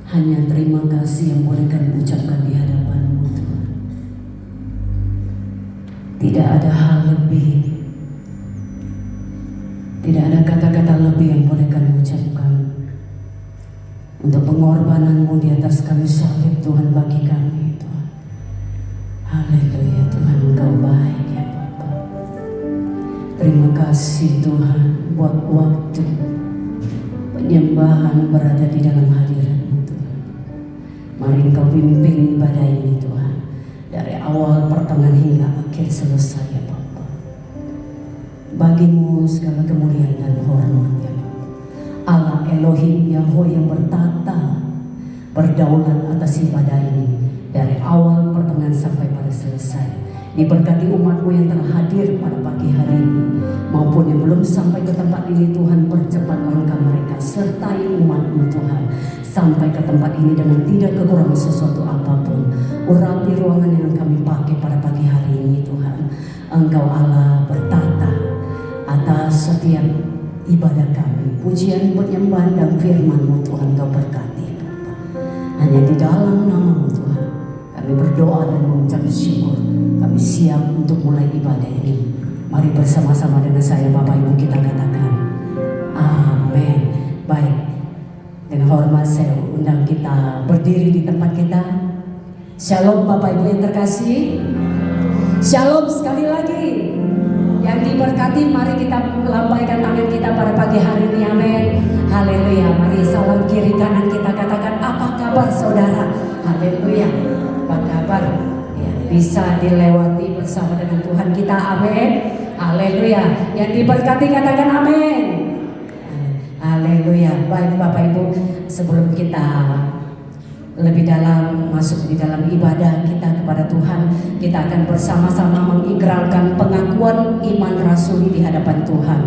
Hanya terima kasih yang boleh kami ucapkan di hadapan-Mu, Tuhan. Tidak ada hal lebih, tidak ada kata-kata lebih yang boleh kami ucapkan untuk pengorbanan-Mu di atas kayu salib, Tuhan, bagi kami, Tuhan. Haleluya, Tuhan, Engkau baik ya Bapa. Terima kasih Tuhan buat waktu penyembahan berada di dalam hadirat-Mu, Tuhan. Mari Engkau pimpin ibadah ini, Tuhan, dari awal, pertengahan hingga akhir selesai ya Bapa. Bagi-Mu segala kemuliaan dan hormat ya Bapa. Allah Elohim Yahweh yang bertata berdaulat atas ibadah ini dari awal, pertengahan sampai pada selesai. Diberkati umat-Mu yang telah hadir pada pagi hari ini maupun yang belum sampai ke tempat ini, Tuhan, percepat langkah mereka. Sertai umat-Mu, Tuhan, sampai ke tempat ini dengan tidak kekurangan sesuatu apapun. Urapi ruangan yang kami pakai pada pagi hari ini, Tuhan. Engkau Allah bertata atas setiap ibadah kami, pujian, penyembahan dan firman-Mu, Tuhan. Engkau berkati Bapa. Hanya di dalam nama-Mu, Tuhan, kami berdoa dan mengucap syukur. Kami siap untuk mulai ibadah ini. Mari bersama-sama dengan saya Bapak Ibu kita katakan amin. Baik, dengan hormat saya undang kita berdiri di tempat kita. Shalom Bapak Ibu yang terkasih. Shalom sekali lagi. Yang diberkati, mari kita lambaikan tangan kita pada pagi hari ini, amin. Haleluya. Mari salam kiri kanan kita katakan, apa kabar saudara? Haleluya. Apa kabar? Ya, bisa dilewati bersama dengan Tuhan kita, amin. Haleluya. Yang diberkati katakan amin. Haleluya. Baik Bapak Ibu, sebelum kita lebih dalam masuk di dalam ibadah kita kepada Tuhan, kita akan bersama-sama mengikrarkan pengakuan iman rasuli di hadapan Tuhan.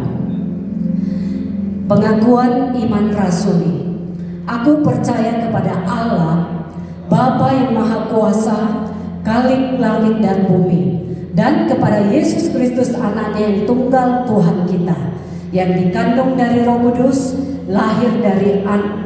Pengakuan iman rasuli. Aku percaya kepada Allah, Bapa yang Maha Kuasa, Khalik langit dan bumi, dan kepada Yesus Kristus anaknya yang tunggal Tuhan kita, yang dikandung dari Roh Kudus, lahir dari anak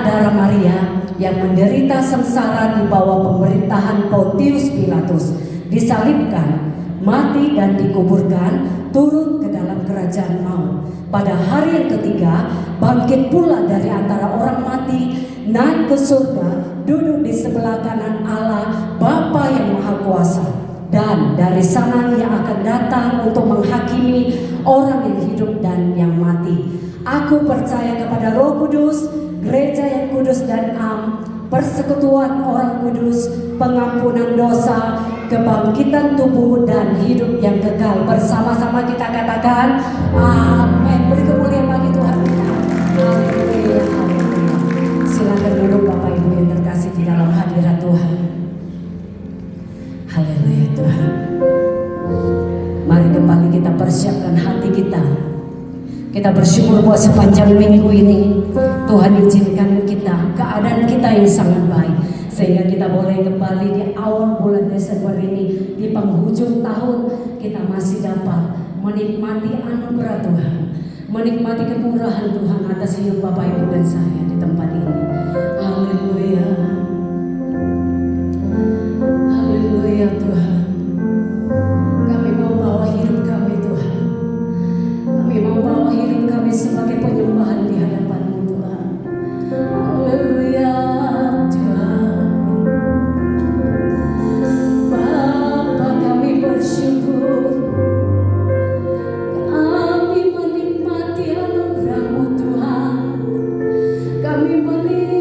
darah Maria, yang menderita sengsara di bawah pemerintahan Pontius Pilatus, disalibkan, mati dan dikuburkan, turun ke dalam kerajaan maut. Pada hari yang ketiga bangkit pula dari antara orang mati, naik ke surga, duduk di sebelah kanan Allah Bapa yang Maha Kuasa, dan dari sana Ia akan datang untuk menghakimi orang yang hidup dan yang mati. Aku percaya kepada Roh Kudus, gereja yang kudus dan am, persekutuan orang kudus, pengampunan dosa, kebangkitan tubuh dan hidup yang kekal. Bersama-sama kita katakan amin. Beri kemuliaan bagi Tuhan kita. Haleluya. Silakan duduk Bapak Ibu yang terkasih di dalam hadirat Tuhan. Haleluya Tuhan. Mari kembali kita persiapkan hati kita. Kita bersyukur buat sepanjang minggu ini Tuhan izinkan kita keadaan kita yang sangat baik, sehingga kita boleh kembali di awal bulan Desember ini, di penghujung tahun, kita masih dapat menikmati anugerah Tuhan, menikmati kemurahan Tuhan atas hidup Bapak Ibu dan saya di tempat ini. Haleluya. Haleluya Tuhan. Kami mau bawa hidup kami Tuhan. Kami mau bawa hidup kami sebagai penyembahan di hadapan-Mu Tuhan. Haleluya Tuhan. Bapa, kami bersyukur. Kami menikmati anugerah-Mu Tuhan. Kami menikmati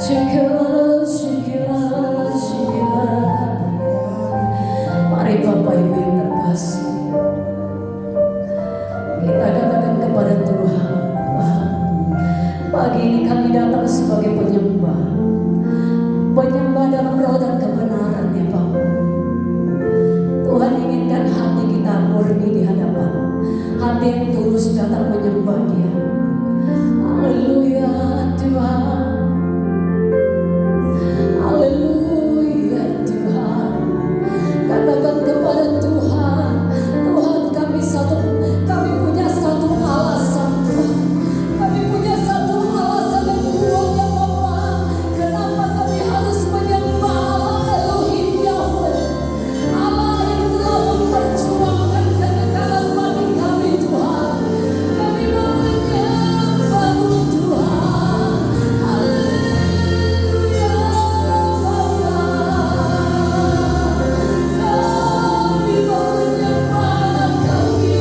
Syukur, syukur, syukur. Mari Bapak Ibu yang terkasih, kita katakan kepada Tuhan, pagi ini kami datang sebagai penyembah dalam roh dan kebenaran ya Bapak. Tuhan inginkan hati kita murni di hadapan, hati yang tulus datang menyembah Dia. Haleluya Tuhan, haleluya Tuhan. Katakan kepada Tuhan, Tuhan kami punya satu alasan Tuhan. Kami punya satu alasan yang kuat ya Bapa. Kenapa kami harus menyembah Allah Elohim Yahweh, Allah yang telah memperjuangkan kekekalan bagi kami Tuhan. Kami mau menyembah-Mu Tuhan. Haleluya Bapa. Kami mau menyembah kami.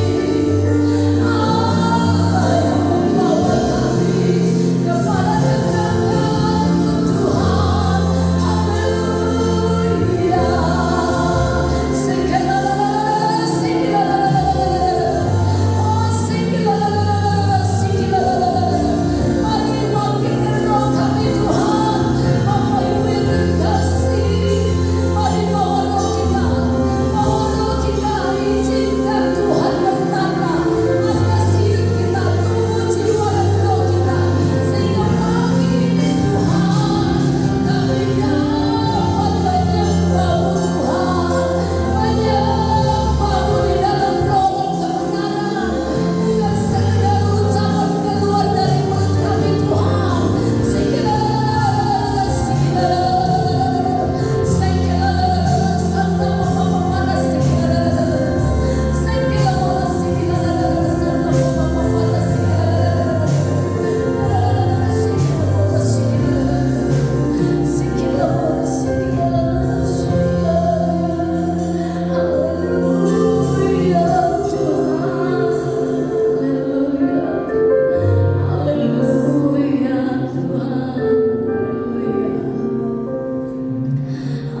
Allah yang membawa kami kepada kekekalan-Mu Tuhan. Haleluya. Mari bangkitkan roh kami Tuhan. Bapak Ibu yang terkasih, mari bawa roh kita, izinkan Tuhan bertata atas hidup kita, tubuh, jiwa dan roh kita, sehingga pagi ini Tuhan kami dapat menyembah-Mu Tuhan, menyembah-Mu di dalam roh dan kebenaran, bukan sekedar ucapan keluar dari mulut kami Tuhan.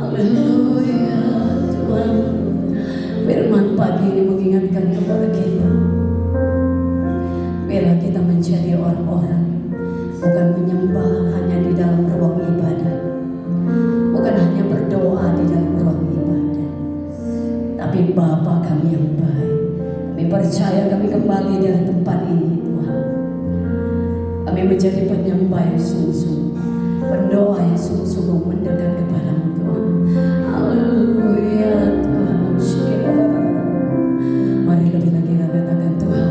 Haleluya Tuhan. Firman pagi ini mengingatkan kepada kita, biarlah kita menjadi orang-orang bukan menyembah hanya di dalam ruang ibadah, bukan hanya berdoa di dalam ruang ibadah, tapi Bapa kami yang baik, kami percaya kami kembali dari tempat ini Tuhan. Kami menjadi penyembah yang sungguh-sungguh, pendoa yang sungguh-sungguh mendekat kepada-Mu Tuhan. Haleluya Tuhan. Mari lebih lagi kita katakan Tuhan,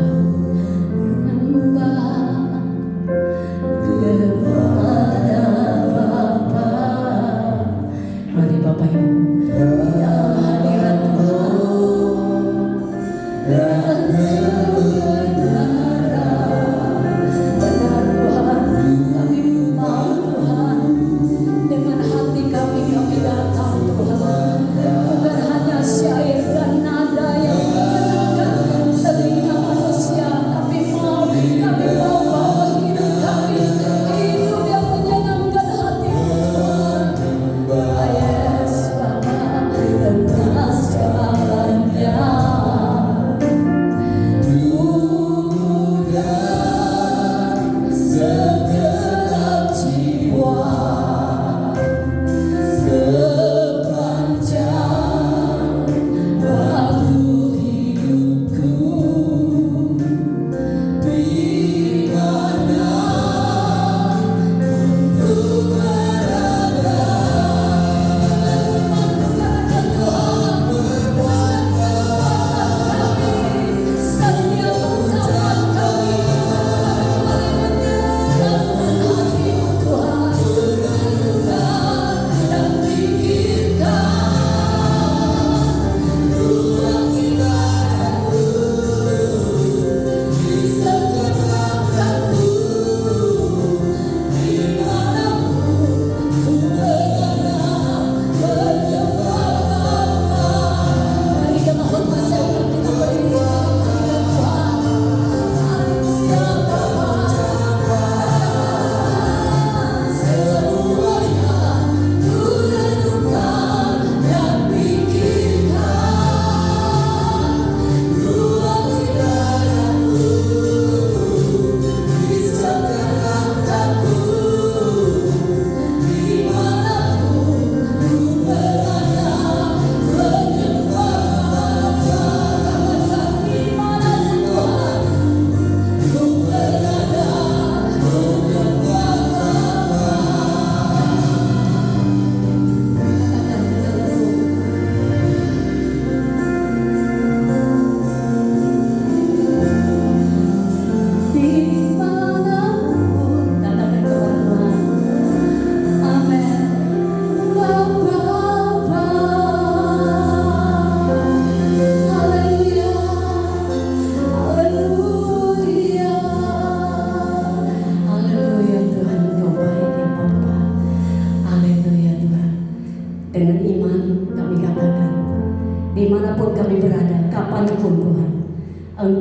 menyembah kepada Bapa. Mari Bapak Ibu di dalam hadirat Tuhan dan benar Tuhan, kami mau Tuhan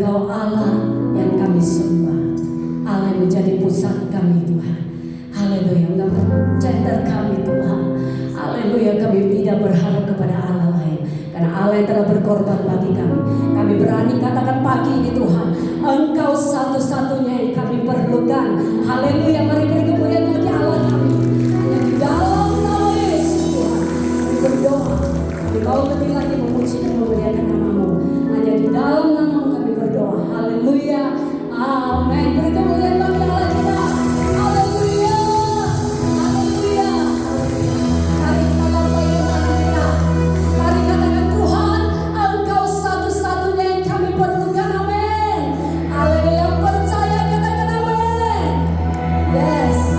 Engkau Allah yang kami sembah, Allah yang menjadi pusat kami Tuhan. Haleluya, Engkau center kami Tuhan. Haleluya, kami tidak berharap kepada Allah lain, karena Allah yang telah berkorban bagi kami. Kami berani katakan pagi ini Tuhan, Engkau satu-satunya yang kami perlukan. Haleluya, mari beri kemuliaan bagi Allah kami. Hanya di dalam nama Yesus Tuhan kami berdoa. Kami mau lebih lagi memuji dan memuliakan nama-Mu. Hanya di dalam nama-Mu kami berdoa. Haleluya, amin. Beri kemuliaan bagi Allah kita. Haleluya, haleluya. Mari kita lambaikan tangan kita. Mari katakan Tuhan, Engkau satu-satunya yang kami perlukan. Amin. Haleluya, yang percaya katakan amin. Yes.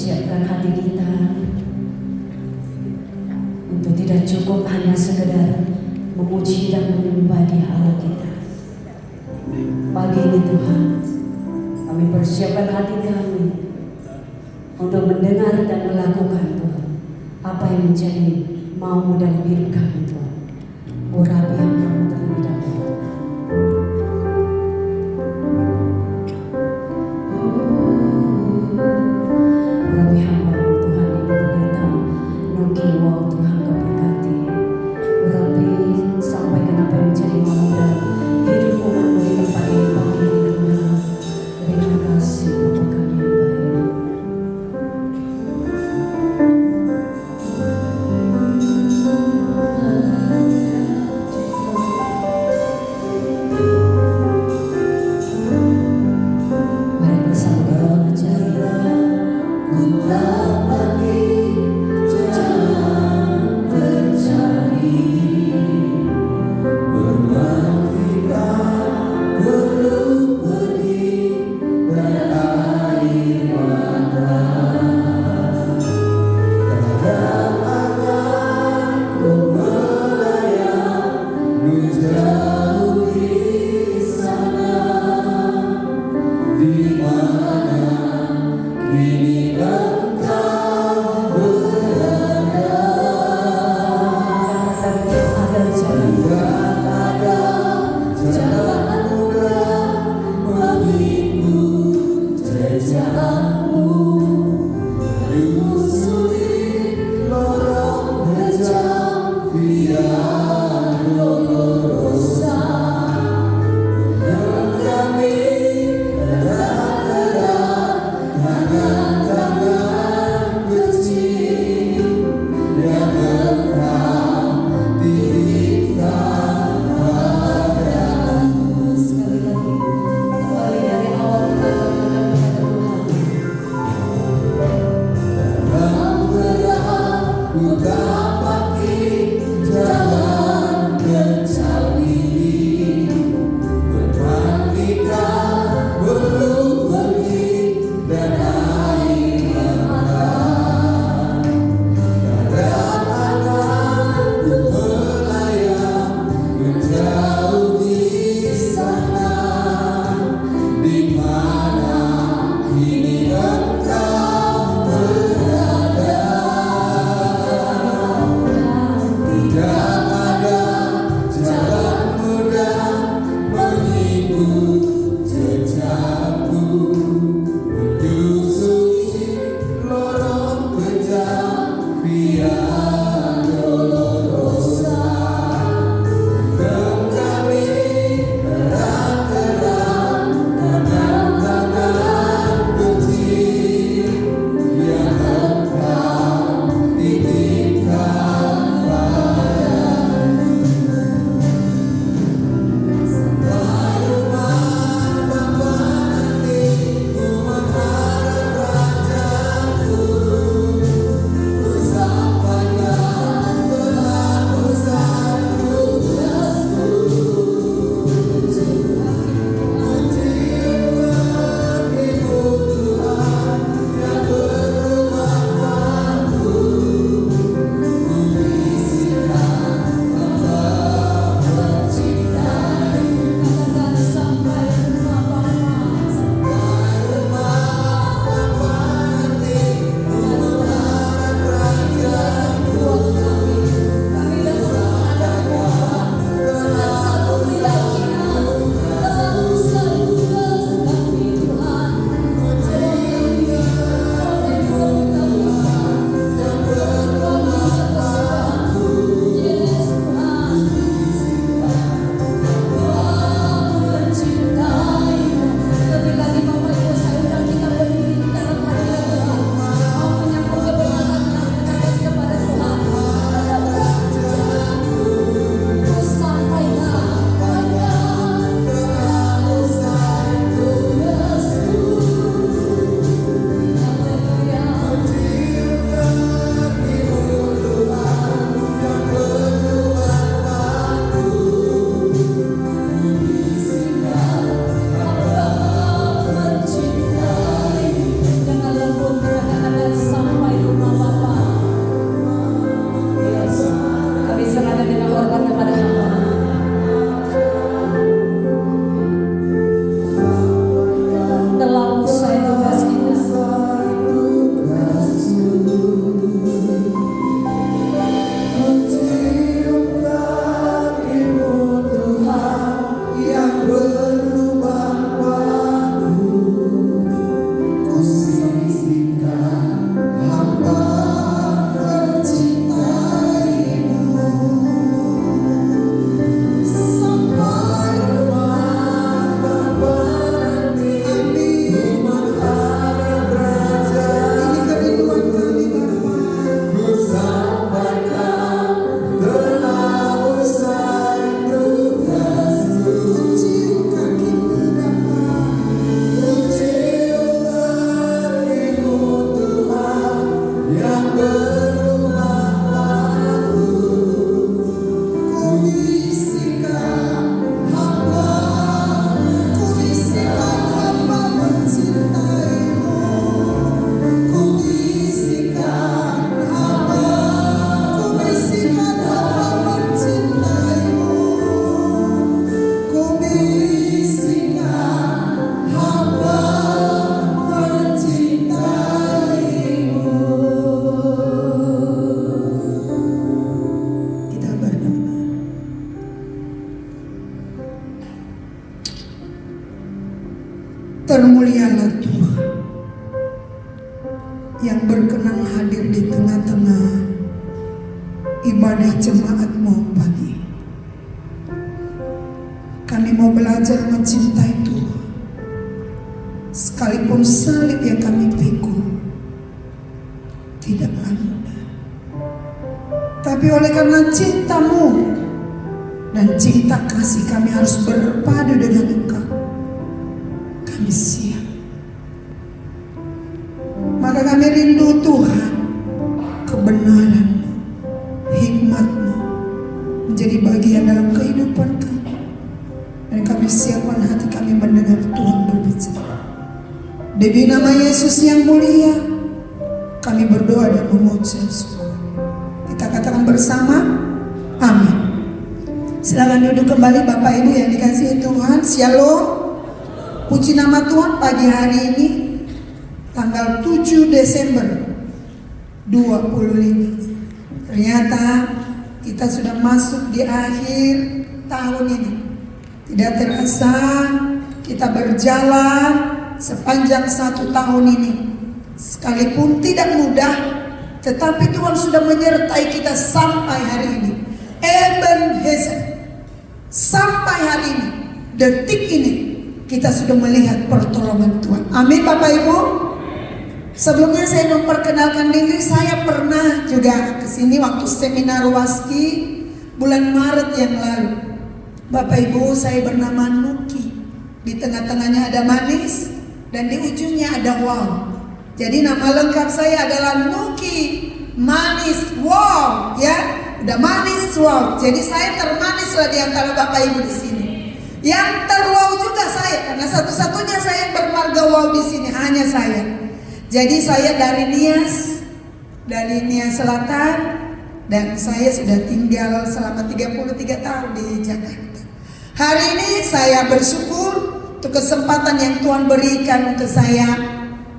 persiapkan hati kita untuk tidak cukup hanya sekedar memuji dan menyembah Dia Allah kita. Pagi ini Tuhan, kami persiapkan hati kami untuk mendengar dan melakukan Tuhan apa yang menjadi mau dalam hidup kami Tuhan. Urapi yang kamu terlebih dahulu. Urapi hamba-Mu Tuhan ini pendeta Nuki, wow Tuhan Kau berkati. Urapi sampaikan apa yang menjadi mau dalam hidup umat-Mu di tempat ini pagi ini Tuhan. Terima kasih Bapa kami yang baik. Mari bersama kita Kami yang berkenan hadir di tengah-tengah ibadah jemaatmu pagi. Kami mau belajar mencintai Tuhan, sekalipun salib yang kami pikul tidaklah mudah. Tapi oleh karena cintamu dan cinta kasih kami harus berpadu dengan Engkau, kami siap. Maka kami rindu Tuhan, kebenaran-Mu, hikmat-Mu menjadi bagian dalam kehidupan kami. Dan kami siapkan hati kami mendengar Tuhan berbicara. Demi nama Yesus yang mulia, kami berdoa dan mengucap syukur. Kita katakan bersama, amin. Silakan duduk kembali Bapak Ibu yang dikasihi Tuhan. Shalom. Puji nama Tuhan, pagi hari ini tanggal 7 Desember 25. Ternyata kita sudah masuk di akhir tahun ini. Tidak terasa kita berjalan sepanjang 1 tahun ini. Sekalipun tidak mudah, tetapi Tuhan sudah menyertai kita sampai hari ini. Ebenezer, sampai hari ini, detik ini, kita sudah melihat pertolongan Tuhan. Amin Bapak Ibu. Sebelumnya saya memperkenalkan diri, saya pernah juga kesini waktu seminar Waski bulan Maret yang lalu. Bapak Ibu, saya bernama Nuki. Di tengah-tengahnya ada manis dan di ujungnya ada wow. Jadi nama lengkap saya adalah Nuki Manis Wow, ya. Udah manis wow. Jadi saya termanis lah di antara Bapak Ibu di sini. Yang terwow juga saya, karena satu-satunya saya yang bermarga wow di sini hanya saya. Jadi saya dari Nias Selatan, dan saya sudah tinggal selama 33 tahun di Jakarta. Hari ini saya bersyukur untuk kesempatan yang Tuhan berikan untuk saya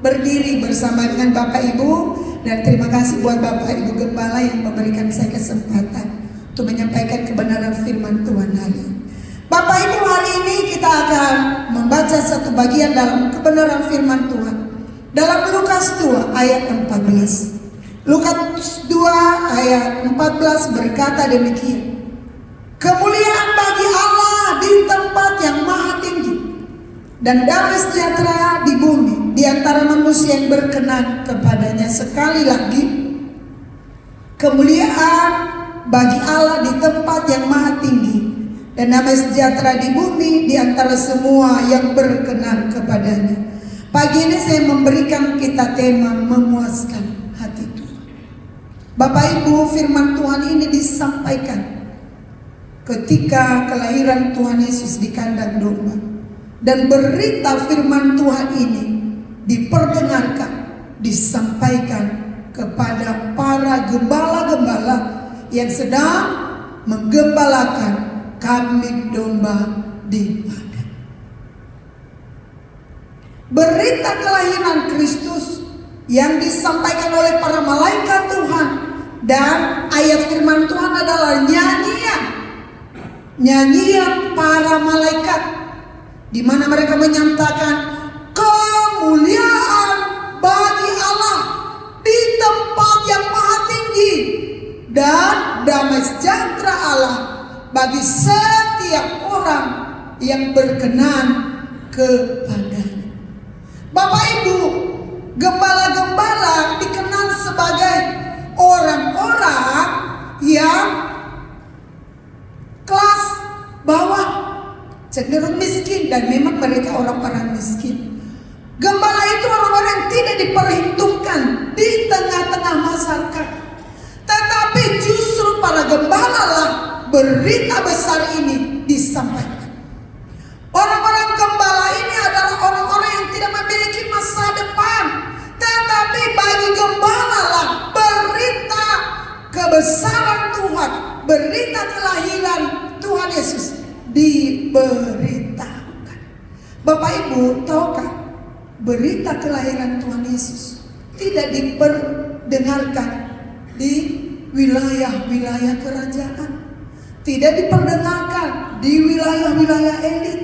berdiri bersama dengan Bapak Ibu, dan terima kasih buat Bapak Ibu Gembala yang memberikan saya kesempatan untuk menyampaikan kebenaran firman Tuhan hari ini. Bapak Ibu, hari ini kita akan membaca satu bagian dalam kebenaran firman Tuhan dalam Lukas 2 ayat 14. Lukas 2 ayat 14 berkata demikian. Kemuliaan bagi Allah di tempat yang maha tinggi, dan damai sejahtera di bumi di antara manusia yang berkenan kepadanya. Sekali lagi, kemuliaan bagi Allah di tempat yang maha tinggi, dan damai sejahtera di bumi di antara semua yang berkenan kepadanya. Pagi ini saya memberikan kita tema memuaskan hati Tuhan. Bapak Ibu, firman Tuhan ini disampaikan ketika kelahiran Tuhan Yesus di kandang domba, dan berita firman Tuhan ini diperdengarkan, disampaikan kepada para gembala-gembala yang sedang menggembalakan kambing domba di padang. Berita kelahiran Kristus yang disampaikan oleh para malaikat Tuhan, dan ayat firman Tuhan adalah nyanyian para malaikat, di mana mereka menyatakan kemuliaan bagi Allah di tempat yang maha tinggi, dan damai sejahtera Allah bagi setiap orang yang berkenan kepadanya. Bapak Ibu, gembala-gembala dikenal sebagai orang-orang yang kelas bawah, cenderung miskin, dan memang mereka orang-orang miskin. Gembala itu orang-orang yang tidak diperhitungkan di tengah-tengah masyarakat. Tetapi justru para gembala lah berita besar ini disampaikan. Orang-orang gembala ini adalah orang-orang yang tidak memiliki masa depan, tetapi bagi gembala lah berita kebesaran Tuhan, berita kelahiran Tuhan Yesus diberitakan. Bapak Ibu, tahukah berita kelahiran Tuhan Yesus tidak diperdengarkan di wilayah-wilayah kerajaan, tidak diperdengarkan di wilayah-wilayah elit,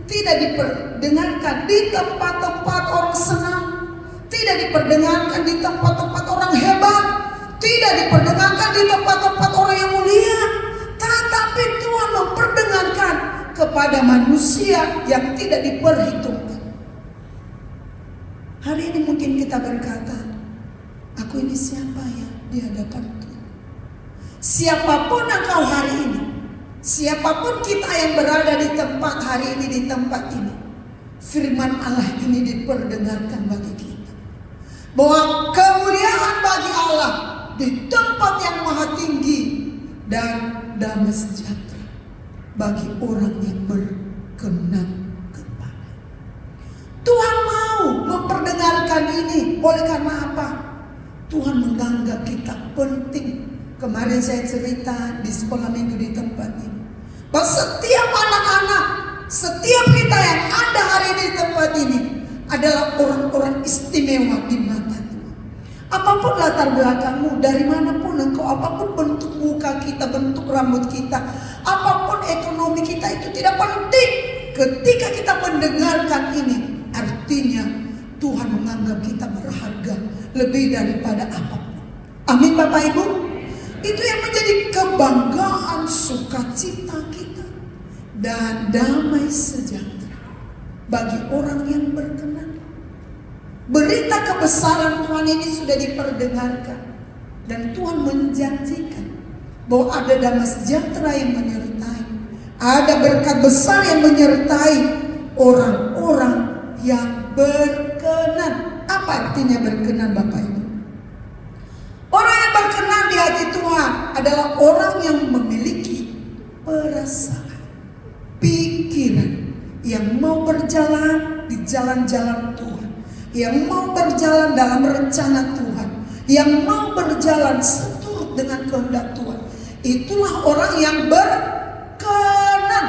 tidak diperdengarkan di tempat-tempat orang senang, tidak diperdengarkan di tempat tidak diperdengarkan di tempat-tempat orang yang mulia, tetapi Tuhan memperdengarkan kepada manusia yang tidak diperhitungkan. Hari ini mungkin kita berkata, aku ini siapa ya di hadapan Tuhan? Siapapun engkau hari ini, siapapun kita yang berada di tempat hari ini, di tempat ini, firman Allah ini diperdengarkan bagi kita, bahwa kemuliaan bagi Allah di tempat yang maha tinggi dan damai sejahtera bagi orang yang berkenan kepada. Tuhan mau memperdengarkan ini. Oleh karena apa? Tuhan menganggap kita penting. Kemarin saya cerita di sekolah minggu di tempat ini, bahwa setiap anak-anak, setiap kita yang ada hari ini di tempat ini adalah orang-orang istimewa di mata Tuhan. Apapun latar belakangmu, dari manapun engkau, apapun bentuk muka kita, bentuk rambut kita, apapun ekonomi kita, itu tidak penting. Ketika kita mendengarkan ini, artinya Tuhan menganggap kita berharga lebih daripada apapun. Amin Bapak Ibu. Itu yang menjadi kebanggaan, sukacita kita dan damai sejahtera bagi orang yang berkenan. Berita kebesaran Tuhan ini sudah diperdengarkan, dan Tuhan menjanjikan bahwa ada damai sejahtera yang menyertai, ada berkat besar yang menyertai orang-orang yang berkenan. Apa artinya berkenan Bapak Ibu? Orang yang berkenan di hati Tuhan adalah orang yang memiliki perasaan, pikiran, yang mau berjalan di jalan-jalan Tuhan, yang mau berjalan dalam rencana Tuhan, yang mau berjalan seturut dengan kehendak Tuhan. Itulah orang yang berkenan.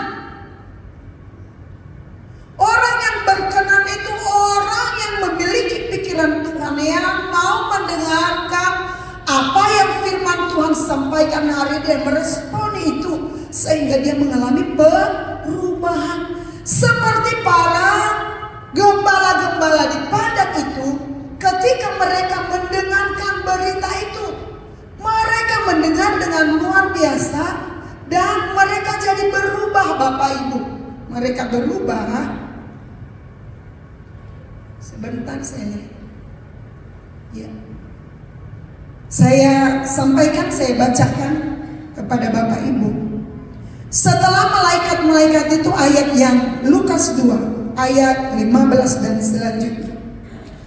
Orang yang berkenan itu orang yang memiliki pikiran Tuhan, yang mau mendengarkan apa yang firman Tuhan sampaikan hari ini dan meresponi itu, sehingga dia mengalami perubahan. Seperti para gembala-gembala di padang itu, ketika mereka mendengarkan berita itu, mereka mendengar dengan luar biasa dan mereka jadi berubah Bapak Ibu. Mereka berubah. Sebentar saya ya. Saya sampaikan, saya bacakan kepada Bapak Ibu. Setelah malaikat-malaikat itu, ayat yang Lukas 2 ayat 15 dan selanjutnya.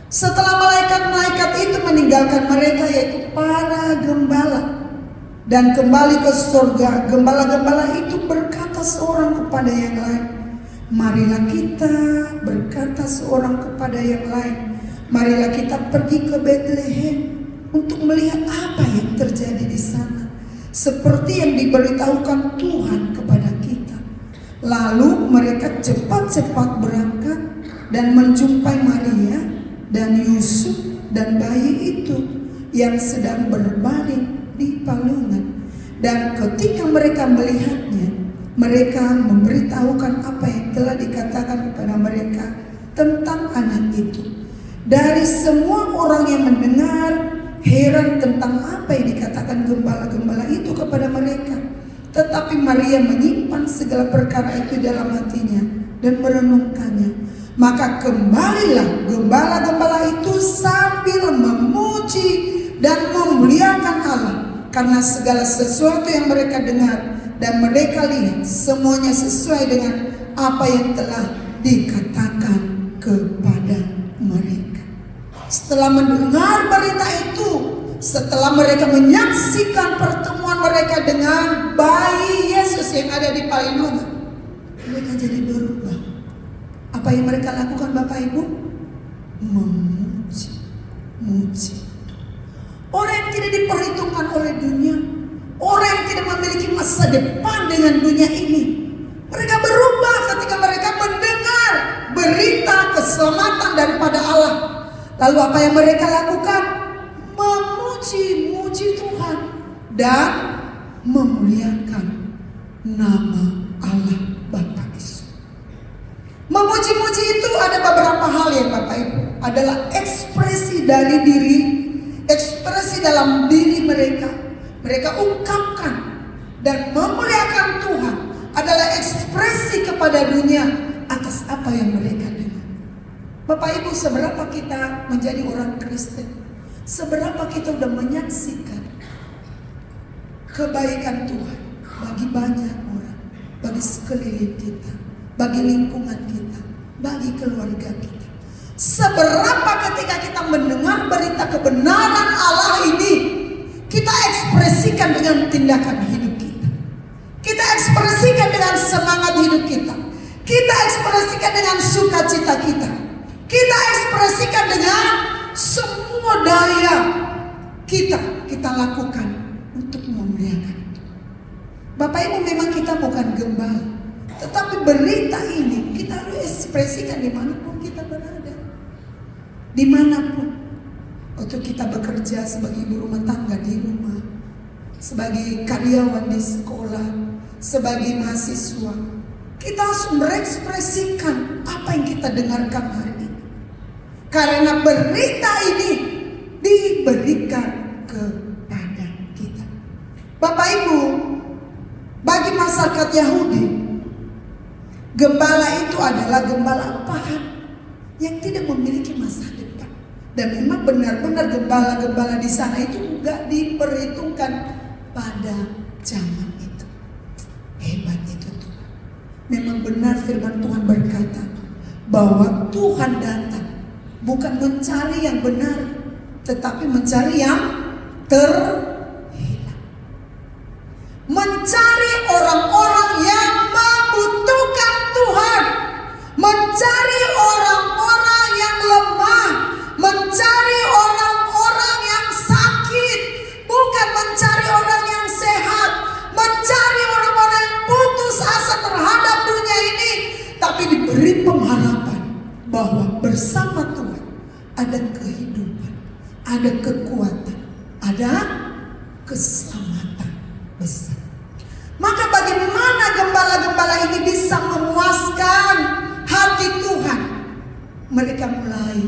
Setelah malaikat-malaikat itu meninggalkan mereka, yaitu para gembala, dan kembali ke surga, gembala-gembala itu berkata seorang kepada yang lain, marilah kita, berkata seorang kepada yang lain, marilah kita pergi ke Betlehem untuk melihat apa yang terjadi di sana, seperti yang diberitahukan Tuhan kepada kita. Lalu mereka cepat-cepat berangkat dan menjumpai Maria dan Yusuf dan bayi itu yang sedang berbaring di palungan. Dan ketika mereka melihatnya, mereka memberitahukan apa yang telah dikatakan kepada mereka tentang anak itu. Dari semua orang yang mendengar heran tentang apa yang dikatakan gembala-gembala itu kepada mereka. Tetapi Maria menyimpan segala perkara itu dalam hatinya dan merenungkannya. Maka kembalilah gembala-gembala itu sambil memuji dan memuliakan Allah, karena segala sesuatu yang mereka dengar dan mereka lihat semuanya sesuai dengan apa yang telah dikatakan kepada mereka. Setelah mendengar berita itu, setelah mereka menyaksikan pertemuan mereka dengan bayi Yesus yang ada di palungan, mereka jadi berubah. Apa yang mereka lakukan Bapak Ibu? Memuji. Orang yang tidak diperhitungkan oleh dunia, orang yang tidak memiliki masa depan dengan dunia ini, mereka berubah ketika mereka mendengar berita keselamatan daripada Allah. Lalu apa yang mereka lakukan? Memuji Tuhan dan memuliakan nama Allah Bapa Yesus. Memuji-muji itu ada beberapa hal ya Bapak Ibu. Adalah ekspresi dari diri, ekspresi dalam diri mereka, mereka ungkapkan dan memuliakan Tuhan adalah ekspresi kepada dunia atas apa yang mereka dengar. Bapak Ibu, seberapa kita menjadi orang Kristen, seberapa kita udah menyaksikan kebaikan Tuhan bagi banyak orang, bagi sekeliling kita, bagi lingkungan kita, bagi keluarga kita. Seberapa ketika kita mendengar berita kebenaran Allah ini, kita ekspresikan dengan tindakan hidup kita. Kita ekspresikan dengan semangat hidup kita. Kita ekspresikan dengan sukacita kita. Kita ekspresikan dengan semua daya kita lakukan untuk memuliakan. Bapak Ibu, memang kita bukan gembala, tetapi berita ini kita harus ekspresikan dimanapun kita berada. Dimanapun. Waktu kita bekerja sebagai ibu rumah tangga di rumah, sebagai karyawan di sekolah, sebagai mahasiswa, kita harus mengekspresikan apa yang kita dengarkan hari ini. Karena berita ini diberikan kepada kita. Bapak Ibu, bagi masyarakat Yahudi, gembala itu adalah gembala pahan yang tidak memiliki masa depan. Dan memang benar-benar gembala-gembala di sana itu enggak diperhitungkan pada zaman itu. Hebat itu Tuhan. Memang benar firman Tuhan berkata bahwa Tuhan datang bukan mencari yang benar, tetapi mencari yang terhilang. Mencari orang-orang yang membutuhkan Tuhan. Mencari orang-orang yang lemah. Mencari orang-orang yang sakit. Bukan mencari orang yang sehat. Mencari orang-orang yang putus asa terhadap dunia ini. Tapi diberi pengharapan bahwa bersama Tuhan ada kehidupan, ada kekuatan, ada keselamatan besar. Maka bagaimana gembala-gembala ini bisa memuaskan hati Tuhan? Mereka mulai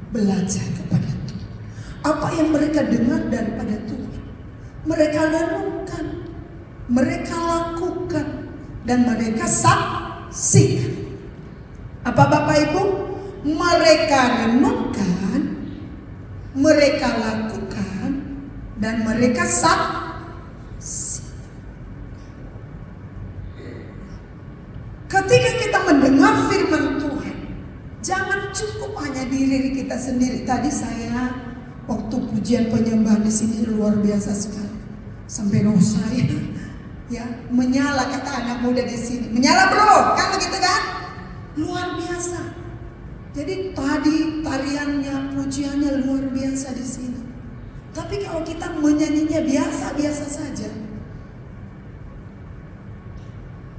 belajar kepada Tuhan. Apa yang mereka dengar daripada Tuhan, mereka renungkan, mereka lakukan, dan mereka saksikan. Apa Bapak Ibu? Mereka renungkan, mereka lakukan, dan mereka saksikan. Ketika kita mendengar firman Tuhan, jangan cukup hanya diri kita sendiri. Tadi saya waktu pujian penyembahan di sini luar biasa sekali. Sampai roh saya ya menyala, kata anak muda di sini. Menyala bro, kan begitu kan? Luar biasa. Jadi tadi tariannya, pujiannya luar biasa di sini. Tapi kalau kita menyanyinya biasa-biasa saja,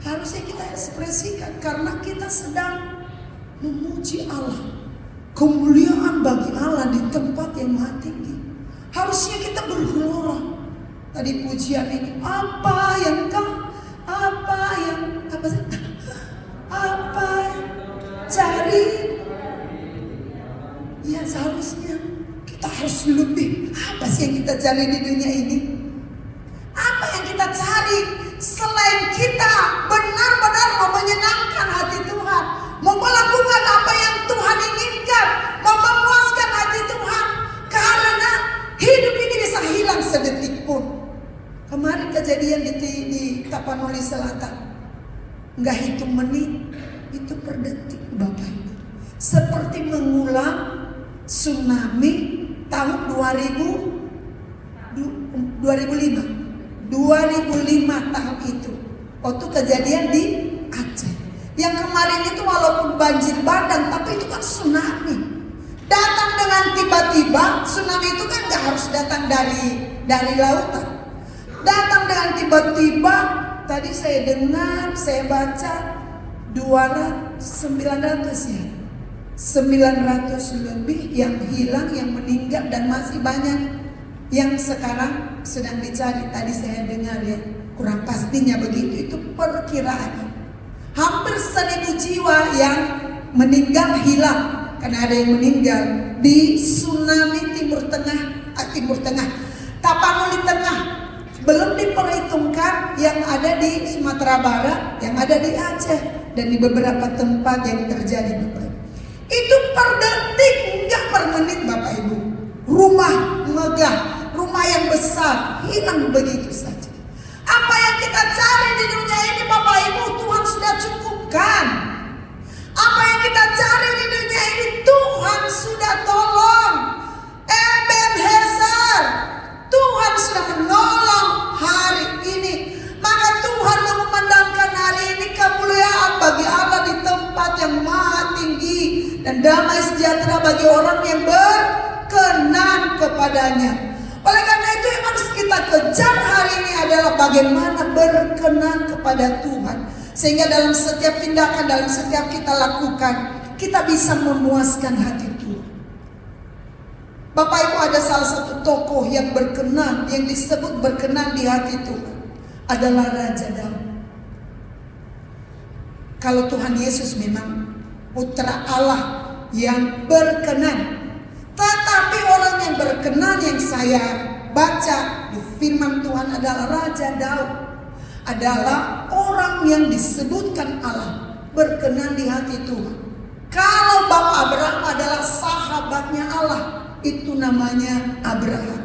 harusnya kita ekspresikan karena kita sedang memuji Allah. Kemuliaan bagi Allah di tempat yang maha tinggi. Harusnya kita bergelora. Tadi pujian ini, apa yang cari. Ya seharusnya kita harus lebih. Apa sih yang kita cari di dunia ini? Apa yang kita cari selain kita benar-benar mau menyenangkan hati Tuhan, mau melakukan apa yang Tuhan inginkan, mau memuaskan hati Tuhan? Karena hidup ini bisa hilang sedetik pun. Kemarin kejadian di Tapanuli Selatan, nggak hitung menit, itu per detik Bapak Ibu. Seperti mengulang tsunami tahun 2005 tahun itu. Waktu kejadian di Aceh. Yang kemarin itu walaupun banjir bandang, tapi itu kan tsunami. Datang dengan tiba-tiba. Tsunami itu kan gak harus datang dari lautan. Datang dengan tiba-tiba. Tadi saya dengar, saya baca 900 ya. 900 lebih yang hilang, yang meninggal, dan masih banyak yang sekarang sedang dicari. Tadi saya dengar ya, kurang pastinya begitu, itu perkiraan. Hampir 1000 jiwa yang meninggal hilang karena ada yang meninggal di tsunami Timur Tengah. Tapanuli Tengah belum diperhitungkan yang ada di Sumatera Barat, yang ada di Aceh, dan di beberapa tempat yang terjadi Bapak Ibu. Itu per detik, enggak per menit Bapak Ibu. Rumah megah, rumah yang besar hilang begitu saja. Apa yang kita cari di dunia ini Bapak Ibu, Tuhan sudah cukupkan. Apa yang kita cari di dunia ini Tuhan sudah tolong. Ebenezer, Tuhan sudah menolong hari ini. Maka Tuhan mengumandangkan hari ini kemuliaan bagi Allah di tempat yang maha tinggi, dan damai sejahtera bagi orang yang berkenan kepadanya. Oleh karena itu yang harus kita kejar hari ini adalah bagaimana berkenan kepada Tuhan. Sehingga dalam setiap tindakan, dalam setiap kita lakukan, kita bisa memuaskan hati Tuhan. Bapak Ibu, ada salah satu tokoh yang berkenan, yang disebut berkenan di hati Tuhan, adalah Raja Daud. Kalau Tuhan Yesus memang putra Allah yang berkenan, tetapi orang yang berkenan yang saya baca di firman Tuhan adalah Raja Daud, adalah orang yang disebutkan Allah berkenan di hati Tuhan. Kalau Bapak Abraham adalah sahabatnya Allah, itu namanya Abraham.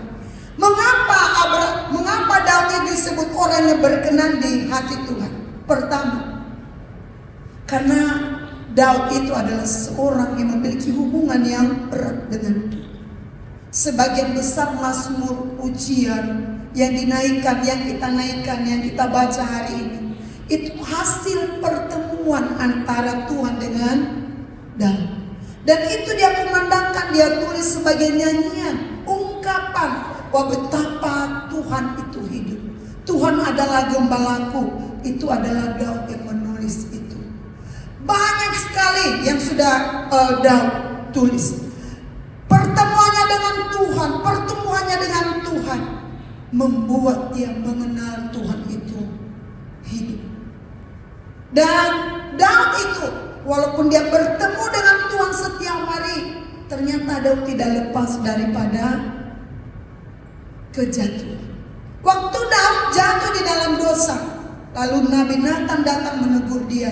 Mengapa Daud ini disebut orang yang berkenan di hati Tuhan? Pertama, karena Daud itu adalah seorang yang memiliki hubungan yang erat dengan Tuhan. Sebagian besar mazmur pujian yang dinaikkan, yang kita naikkan, yang kita baca hari ini, itu hasil pertemuan antara Tuhan dengan Daud. Dan itu dia kumandangkan, dia tulis sebagai nyanyian, ungkapan bahwa betapa Tuhan itu hidup. Tuhan adalah gembalaku. Itu adalah Daud yang menulis itu. Banyak sekali yang sudah Daud tulis. Pertemuannya dengan Tuhan membuat dia mengenal Tuhan itu hidup. Dan Daud itu, walaupun dia bertemu dengan Tuhan setiap hari, ternyata Daud tidak lepas daripada kejatuhan. Waktu Daud jatuh di dalam dosa, lalu Nabi Nathan datang menegur dia.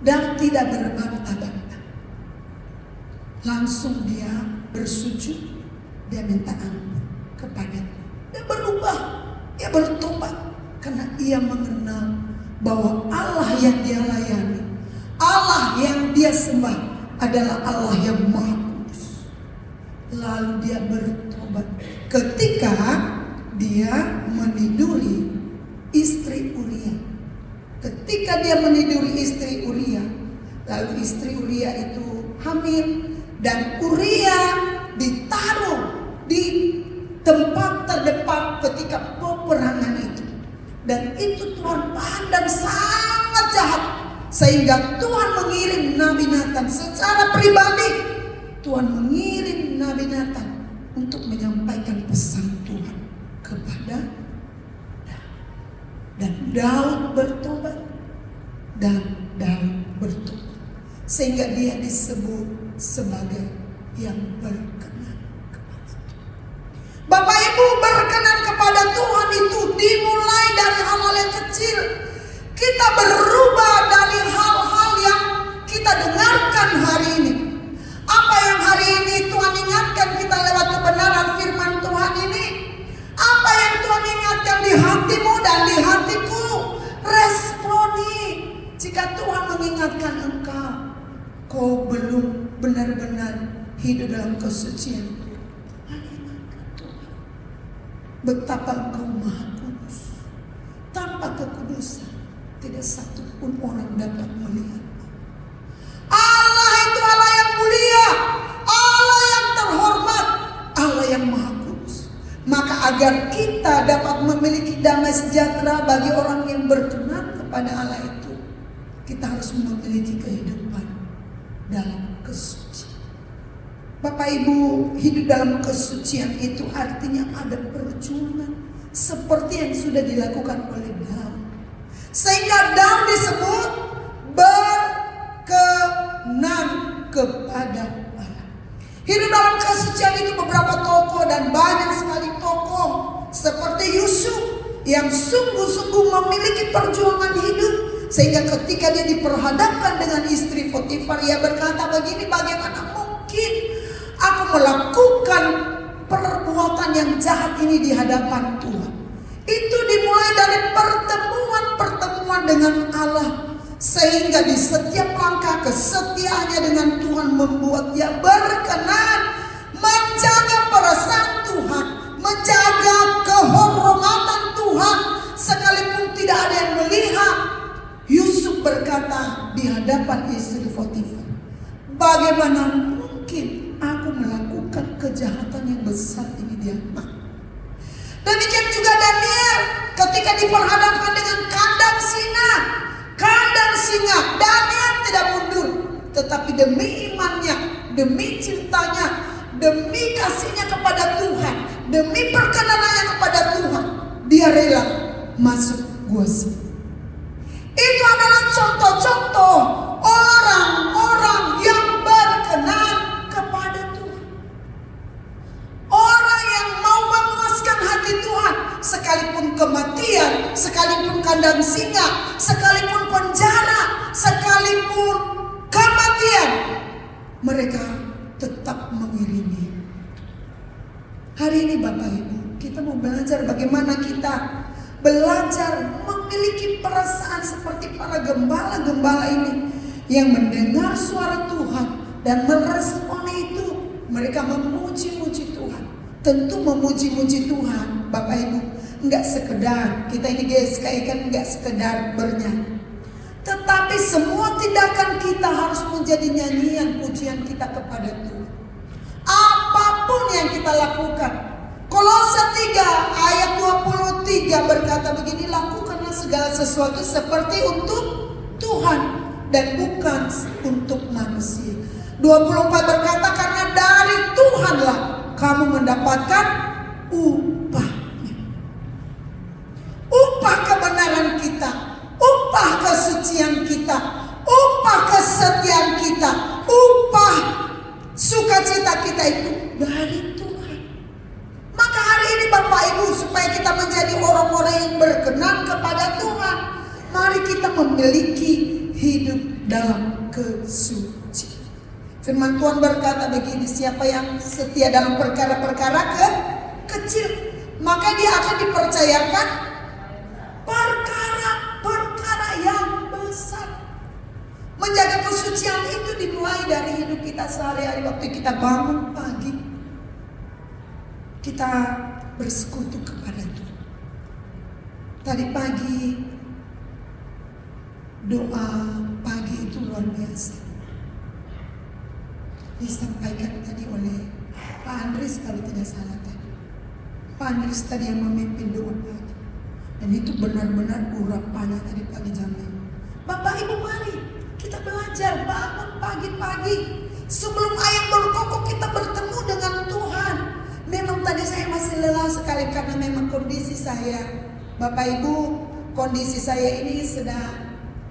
Daud tidak berbantah-bantah. Langsung dia bersujud, dia minta ampun kepada Tuhan. Dia berubah, dia bertobat, karena ia mengenal bahwa Allah yang dia layani, Allah yang dia sembah adalah Allah yang Maha Kudus. Lalu dia bertobat ketika dia meniduri istri Uria. Ketika dia meniduri istri Uria, lalu istri Uria itu hamil, dan Uria ditaruh di tempat terdepan ketika peperangan itu. Dan itu Tuhan pandang sangat jahat, sehingga Tuhan mengirim Nabi Nathan secara pribadi. Tuhan mengirim Nabi Nathan untuk menyampaikan pesan Tuhan kepada Daud. Dan Daud bertobat, sehingga dia disebut sebagai yang berkenan kepada Tuhan. Bapak Ibu, berkenan kepada Tuhan itu dimulai dari hal-hal yang kecil. Kita berubah dari hal-hal yang kita dengarkan hari ini. Apa yang hari ini Tuhan ingatkan kita lewat kebenaran firman Tuhan ini? Apa yang Tuhan ingatkan di hatimu dan di hatiku? Responi. Jika Tuhan mengingatkan engkau, kau belum benar-benar hidup dalam kesucian, ingatkan Tuhan betapa engkau Maha Kudus. Tanpa kekudusan tidak satu pun orang dapat melihat. Allah itu Allah yang mulia, Allah yang terhormat, Allah yang Maha Kudus. Maka agar kita dapat memiliki damai sejahtera bagi orang yang berkenan kepada Allah itu, kita harus memiliki kehidupan dalam kesucian. Bapak Ibu, hidup dalam kesucian itu artinya ada perjuangan, seperti yang sudah dilakukan oleh Daud. Sehingga Daud disebut berkenan kepada Allah. Hidup dalam kesucian itu beberapa tokoh, dan banyak sekali tokoh yang sungguh-sungguh memiliki perjuangan hidup, sehingga ketika dia diperhadapkan dengan istri Potifar, ia berkata begini, bagaimana mungkin aku melakukan perbuatan yang jahat ini di hadapan Tuhan. Itu dimulai dari pertemuan dengan Allah, sehingga di setiap langkah kesetiaannya dengan Tuhan membuat dia berkenan menjaga perasaan Tuhan, menjaga kehormatan Tuhan, sekalipun tidak ada yang melihat. Yusuf berkata di hadapan istri Potifar, bagaimana mungkin aku melakukan kejahatan yang besar ini di hadapan. Demikian juga Daniel ketika diperhadapkan dengan kandang singa, Daniel tidak mundur, tetapi demi imannya, demi cintanya, demi kasihnya kepada Tuhan, demi perkenanannya kepada Tuhan, dia rela masuk gua singa. Itu adalah contoh-contoh orang-orang yang berkenan kepada Tuhan. Orang yang mau memuaskan hati Tuhan, sekalipun kematian, sekalipun kandang singa, sekalipun penjara, sekalipun kematian, mereka tetap mengiringi. Hari ini Bapak Ibu, kita mau belajar bagaimana kita belajar memiliki perasaan seperti para gembala-gembala ini, yang mendengar suara Tuhan dan merespon itu. Mereka memuji-muji Tuhan. Tentu memuji-muji Tuhan Bapak Ibu, enggak sekedar kita ini GSKI kan enggak sekedar bernyanyi, tetapi semua tindakan kita harus menjadi nyanyian pujian kita kepada Tuhan. Apapun yang kita lakukan, Kolose 3 ayat 23 berkata begini, lakukanlah segala sesuatu seperti untuk Tuhan dan bukan untuk manusia. 24 berkata, karena dari Tuhanlah kamu mendapatkan upahnya. Upah kebenaran kita, upah kesucian kita, upah kesetiaan kita, upah sukacita kita itu dari Tuhan. Maka hari ini Bapak Ibu, supaya kita menjadi orang-orang yang berkenan kepada Tuhan, mari kita memiliki hidup dalam kesucian. Firman Tuhan berkata begini, siapa yang setia dalam perkara-perkara kecil, maka dia akan dipercayakan perkara-perkara yang besar. Menjaga kesucian itu dimulai dari hidup kita sehari-hari. Waktu kita bangun pagi, kita bersekutu kepada Tuhan. Tadi pagi doa pagi itu luar biasa, disampaikan tadi oleh Pak Andris kalau tidak salah tadi. Pak Andris tadi yang memimpin doa pagi, dan itu benar-benar urapannya tadi pagi jam 5. Bapak Ibu, mari kita belajar bangun pagi-pagi sebelum ayam berkokok, kita bertemu dengan Tuhan. Memang tadi saya masih lelah sekali karena memang kondisi saya, Bapak Ibu, kondisi saya ini sedang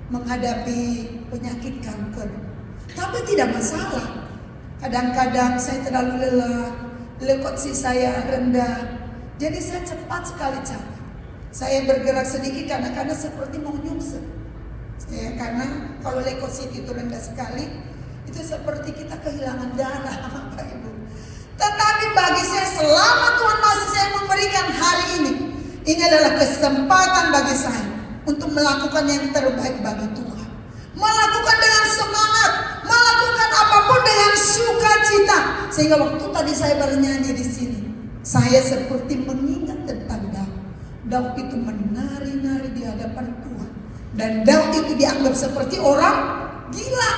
menghadapi penyakit kanker. Tapi tidak masalah. Kadang-kadang saya terlalu lelah, leukemia saya rendah, jadi saya cepat sekali capek. Saya bergerak sedikit kadang-kadang seperti mau nyungsep. Karena kalau leukemia itu rendah sekali, itu seperti kita kehilangan darah, Bapak Ibu. Tetapi bagi saya, selama Tuhan masih saya memberikan hari ini adalah kesempatan bagi saya untuk melakukan yang terbaik bagi Tuhan. Melakukan dengan semangat, melakukan apapun dengan sukacita. Sehingga waktu tadi saya bernyanyi di sini, saya seperti mengingat tentang Daud. Daud itu menari-nari di hadapan Tuhan, dan Daud itu dianggap seperti orang gila.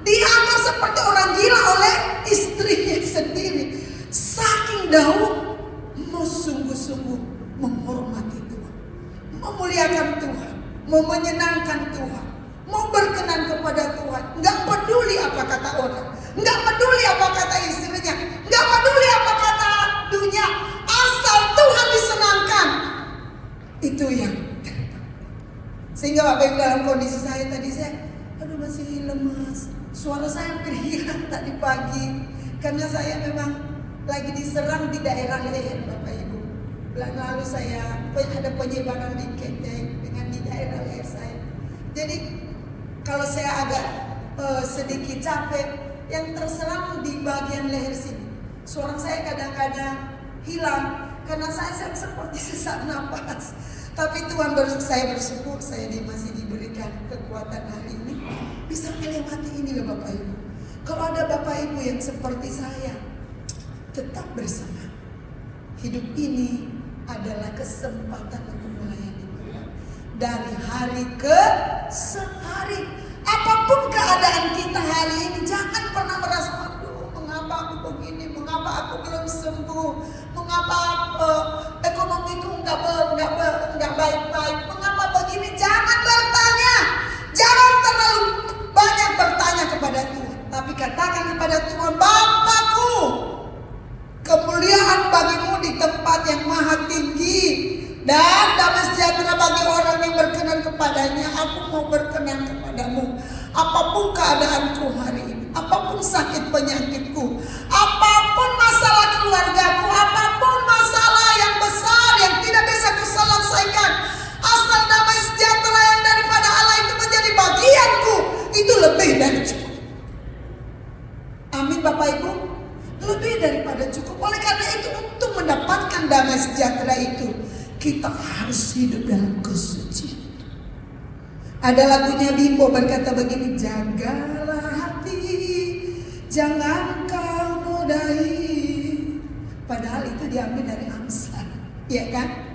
Dianggap seperti orang gila oleh istrinya sendiri. Saking Daud mau sungguh-sungguh menghormati Tuhan, memuliakan Tuhan, mau menyenangkan Tuhan, mau berkenan kepada Tuhan. Nggak peduli apa kata orang, nggak peduli apa kata istrinya, nggak peduli apa kata dunia, asal Tuhan disenangkan. Itu yang sehingga Bapak Ibu, dalam kondisi saya tadi, saya masih lemas, suara saya hampir hilang tadi pagi karena saya memang lagi diserang di daerah leher, Bapak Ibu. Bulan lalu saya ada penyebaran di Ketek dengan di daerah leher saya. Jadi kalau saya agak sedikit capek, yang terserang di bagian leher sini. Suara saya kadang-kadang hilang karena saya seperti sesak napas. Tapi Tuhan saya bersyukur saya masih diberikan kekuatan hari ini bisa melewati ini loh Bapak Ibu. Kalau ada Bapak Ibu yang seperti saya, tetap bersama. Hidup ini adalah kesempatan untuk melayani Tuhan. Dari hari ke hari, apapun keadaan kita hari ini, jangan pernah merasa, aduh, mengapa aku begini, mengapa aku belum sembuh, mengapa ekonomiku nggak baik-baik, mengapa begini. Jangan bertanya, jangan terlalu banyak bertanya kepada Tuhan, tapi katakan kepada Tuhan, Bapakku, kemuliaan bagimu di tempat yang maha tinggi, dan damai sejahtera bagi orang yang berkenan kepadanya. Aku mau berkenan kepadamu. Apapun keadaanku hari ini, apapun sakit penyakitku, apapun masalah keluargaku, apapun masalah yang besar yang tidak bisa kuselesaikan, asal damai sejahtera yang daripada Allah itu menjadi bagianku, itu lebih dari cukup. Amin Bapak Ibu. Lebih daripada cukup. Oleh karena itu, untuk mendapatkan damai sejahtera itu, kita harus hidup dalam kesucian. Ada lagunya Bimbo berkata begini, jagalah hati, jangan kau nodahi. Padahal itu diambil dari Amsal, ya kan?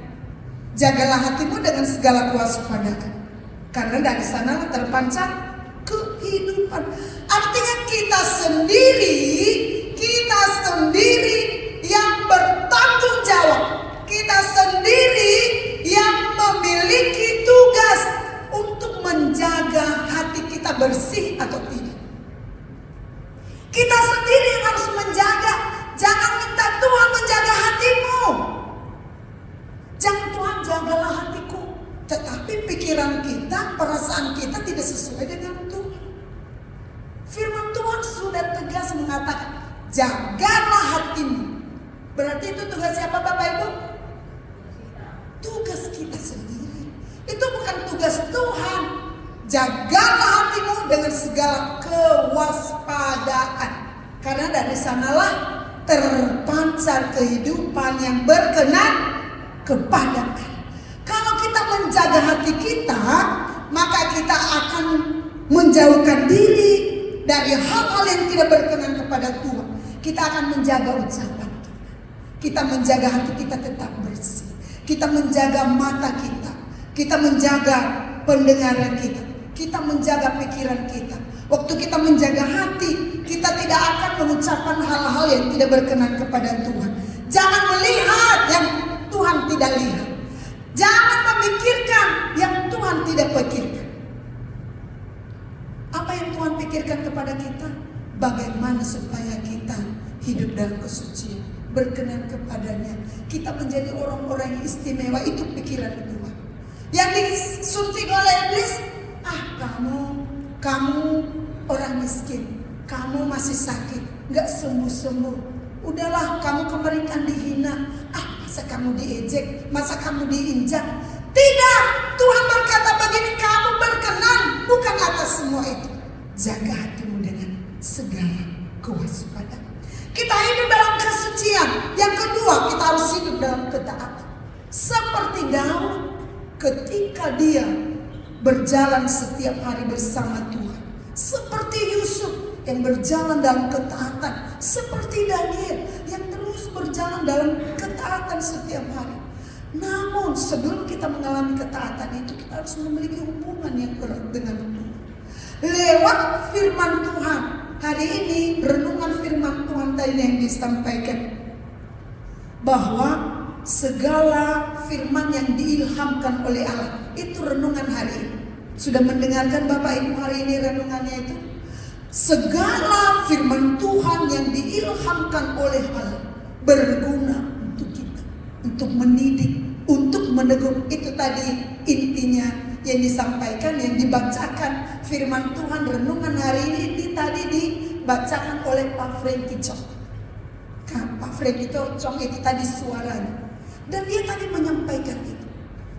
Jagalah hatimu dengan segala kewaspadaan, karena dari sana terpancar kehidupan. Artinya kita sendiri yang bertanggung jawab. Kita sendiri yang memiliki tugas untuk menjaga hati kita bersih atau tidak. Kita sendiri yang harus menjaga. Jangan minta Tuhan menjaga hatimu. Jangan Tuhan jagalah hatiku, tetapi pikiran kita, perasaan kita tidak sesuai dengan Tuhan. Firman Tuhan sudah tegas mengatakan, jagalah hatimu. Berarti itu tugas siapa Bapak Ibu? Tugas kita sendiri. Itu bukan tugas Tuhan. Jagalah hatimu dengan segala kewaspadaan, karena dari sanalah terpancar kehidupan yang berkenan kepada Allah. Kalau kita menjaga hati kita, maka kita akan menjauhkan diri dari hal-hal yang tidak berkenan kepada Tuhan. Kita akan menjaga ucapan kita. Kita menjaga hati kita tetap bersih. Kita menjaga mata kita. Kita menjaga pendengaran kita. Kita menjaga pikiran kita. Waktu kita menjaga hati, kita tidak akan mengucapkan hal-hal yang tidak berkenan kepada Tuhan. Jangan melihat yang Tuhan tidak lihat. Jangan memikirkan yang Tuhan tidak pikirkan. Apa yang Tuhan pikirkan kepada kita? Bagaimana supaya kita hidup dalam kesucian, berkenan kepadanya. Kita menjadi orang-orang yang istimewa. Itu pikiran Tuhan. Yang disuntik oleh iblis, kamu orang miskin, kamu masih sakit, gak sembuh-sembuh. Udahlah, kamu kemarin kan dihina. Masa kamu diejek, masa kamu diinjak. Tidak, Tuhan berkata begini, kamu berkenan bukan atas semua itu. Jaga hatimu dengan segala kewaspadaan. Kita hidup dalam kesucian. Yang kedua, kita harus hidup dalam ketaatan. Seperti Daud ketika dia berjalan setiap hari bersama Tuhan. Seperti Yusuf yang berjalan dalam ketaatan. Seperti Daniel yang terus berjalan dalam ketaatan setiap hari. Namun sebelum kita mengalami ketaatan itu, kita harus memiliki hubungan yang erat dengan Tuhan. Lewat firman Tuhan. Hari ini renungan firman Tuhan tadi yang disampaikan, bahwa segala firman yang diilhamkan oleh Allah, itu renungan hari ini. Sudah mendengarkan Bapak Ibu hari ini renungannya itu? Segala firman Tuhan yang diilhamkan oleh Allah berguna untuk kita, untuk mendidik, untuk menegur. Itu tadi intinya yang disampaikan, yang dibacakan firman Tuhan renungan hari ini tadi dibacakan oleh Pak Franky Chong. Pak Franky Chong itu tadi suaranya. Dan dia tadi menyampaikan itu.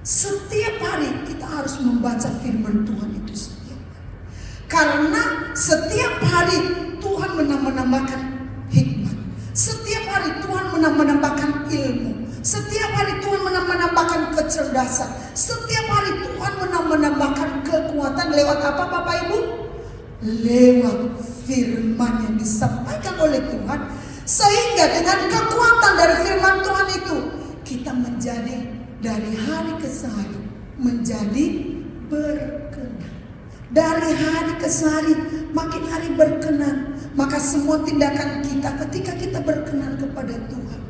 Setiap hari kita harus membaca firman Tuhan itu setiap hari. Karena setiap hari Tuhan menambahkan hikmat. Setiap hari Tuhan menambahkan ilmu. Setiap hari Tuhan menambahkan kecerdasan. Setiap hari Tuhan menambahkan kekuatan. Lewat apa Bapak Ibu? Lewat firman yang disampaikan oleh Tuhan. Sehingga dengan kekuatan dari firman Tuhan itu, kita menjadi dari hari ke hari menjadi berkenan. Dari hari ke hari makin hari berkenan. Maka semua tindakan kita ketika kita berkenan kepada Tuhan,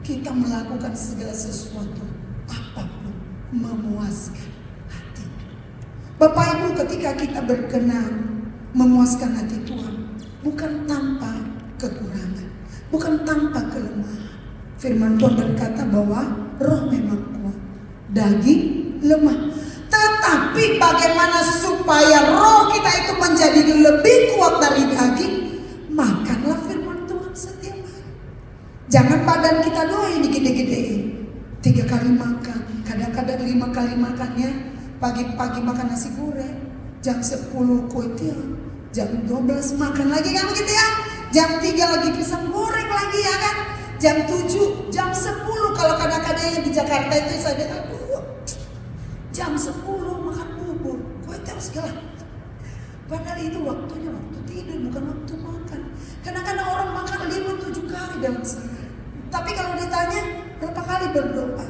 kita melakukan segala sesuatu apapun memuaskan hati. Bapak Ibu, ketika kita berkenan memuaskan hati Tuhan, bukan tanpa kekurangan, bukan tanpa kelemahan. Firman Tuhan berkata bahwa roh memang kuat, daging lemah. Tetapi bagaimana supaya roh kita itu menjadi lebih kuat dari daging? Makanlah firman Tuhan setiap hari. Jangan badan kita doang ini gede-gedein. 3 kali makan, kadang-kadang 5 kali makannya. Pagi-pagi makan nasi goreng, jam 10 kue tiaw, jam 12 makan lagi kan begitu ya. Jam 3 lagi pisang goreng lagi ya kan. Jam 7, jam 10 kalau kadang-kadang yang di Jakarta itu saya bilang, aduh, jam 10 makan bubur, kue tiaw segala. Padahal itu waktunya waktu tidur, bukan waktu makan. Kadang-kadang orang makan 5-7 kali dalam sehari. Tapi kalau ditanya berapa kali berdoa,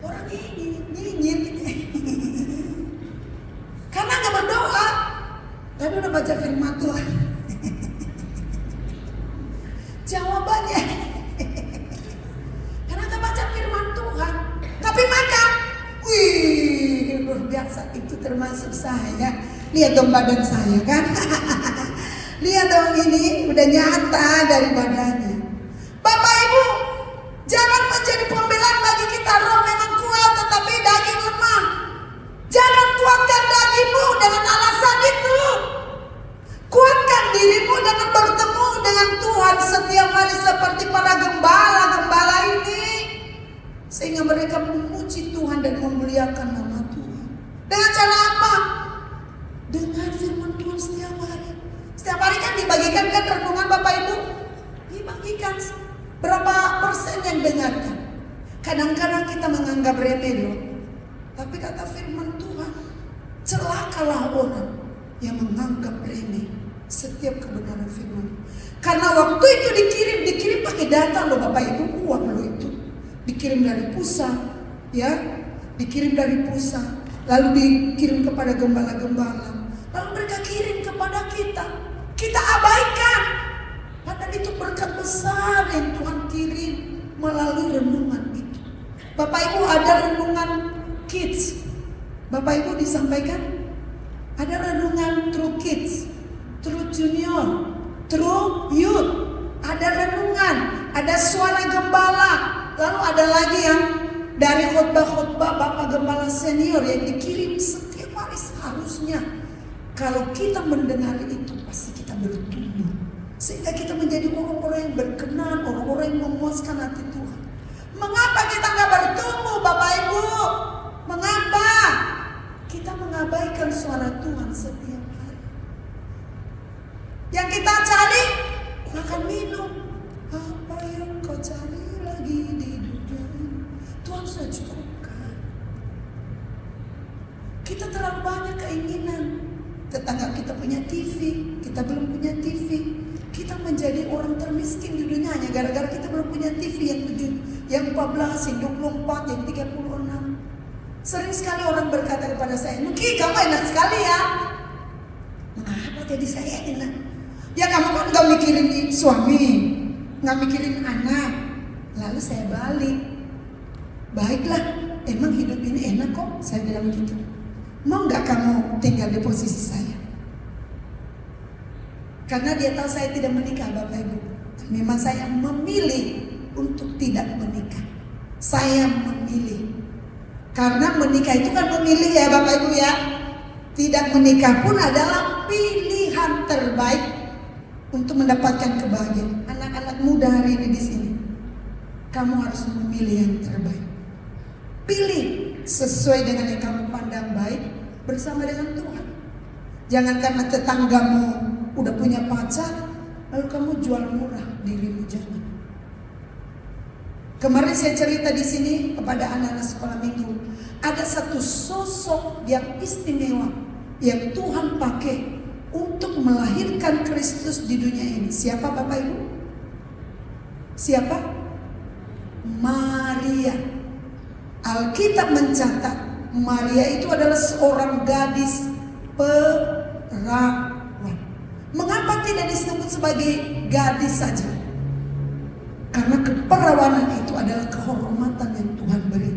orang ini nyinyir karena gak berdoa. Tapi udah baca firman Tuhan. Jawabannya karena gak baca firman Tuhan, tapi makan. Wih, luar biasa. Itu termasuk saya. Lihat dong badan saya kan. Lihat dong, ini udah nyata dari badannya. Bapak Ibu, jangan menjadi pembelaan bagi kita. Roh memang kuat tetapi daging lemah. Jangan kuatkan dagingmu dengan alasan itu. Kuatkan dirimu dengan bertemu dengan Tuhan setiap hari seperti para gembala-gembala ini. Sehingga mereka memuji Tuhan dan memuliakan nama Tuhan. Dengan cara apa? Dengan firman Tuhan setiap hari. Setiap hari kan dibagikan kan renungan Bapak Ibu? Dibagikan. Berapa persen yang dengarkan? Kadang-kadang kita menganggap remeh loh. Tapi kata firman Tuhan, celakalah orang yang menganggap remeh setiap kebenaran firman. Karena waktu itu dikirim pakai data loh Bapak Ibu, uang loh itu. Dikirim dari pusat, ya, dikirim dari pusat, lalu dikirim kepada gembala-gembala, lalu mereka kirim kepada kita, kita abaikan. Padahal itu berkat besar yang Tuhan kirim melalui renungan itu. Bapak Ibu, ada renungan kids, Bapak Ibu disampaikan, ada renungan True Kids, True Junior, True Youth, ada renungan, ada suara gembala. Lalu ada lagi yang dari khotbah-khotbah Bapak Gembala Senior yang dikirim setiap hari. Seharusnya kalau kita mendengar itu pasti kita bertumbuh. Sehingga kita menjadi orang-orang yang berkenan, orang-orang yang memuaskan hati Tuhan. Mengapa kita gak bertumbuh Bapak Ibu? Mengapa? Kita mengabaikan suara Tuhan setiap hari. Yang kita cari, makan minum. Apa yang kau cari lagi di dunia ini? Tuhan sudah cukupkan. Kita terlalu banyak keinginan. Tetangga kita punya TV, kita belum punya TV. Kita menjadi orang termiskin di dunia hanya gara-gara kita belum punya TV yang 14, yang 24, yang 36. Sering sekali orang berkata kepada saya, "Nuki, kamu enak sekali ya." Mengapa jadi saya enak? Ya kamu kan gak mikirin suami, gak mikirin anak. Lalu saya balik, baiklah, emang hidup ini enak kok. Saya bilang gitu. Mau gak kamu tinggal di posisi saya? Karena dia tahu saya tidak menikah Bapak Ibu. Memang saya memilih untuk tidak menikah. Saya memilih. Karena menikah itu kan memilih ya Bapak Ibu ya. Tidak menikah pun adalah pilihan terbaik untuk mendapatkan kebahagiaan. Anak-anak muda hari ini di sini, kamu harus memilih yang terbaik. Pilih sesuai dengan yang kamu pandang baik bersama dengan Tuhan. Jangan karena tetanggamu udah punya pacar lalu kamu jual murah dirimu, jangan. Kemarin saya cerita di sini kepada anak-anak sekolah minggu, ada satu sosok yang istimewa yang Tuhan pakai untuk melahirkan Kristus di dunia ini. Siapa Bapak Ibu? Siapa? Maria. Alkitab mencatat Maria itu adalah seorang gadis perawan. Mengapa tidak disebut sebagai gadis saja? Karena keperawanan itu adalah kehormatan yang Tuhan beri.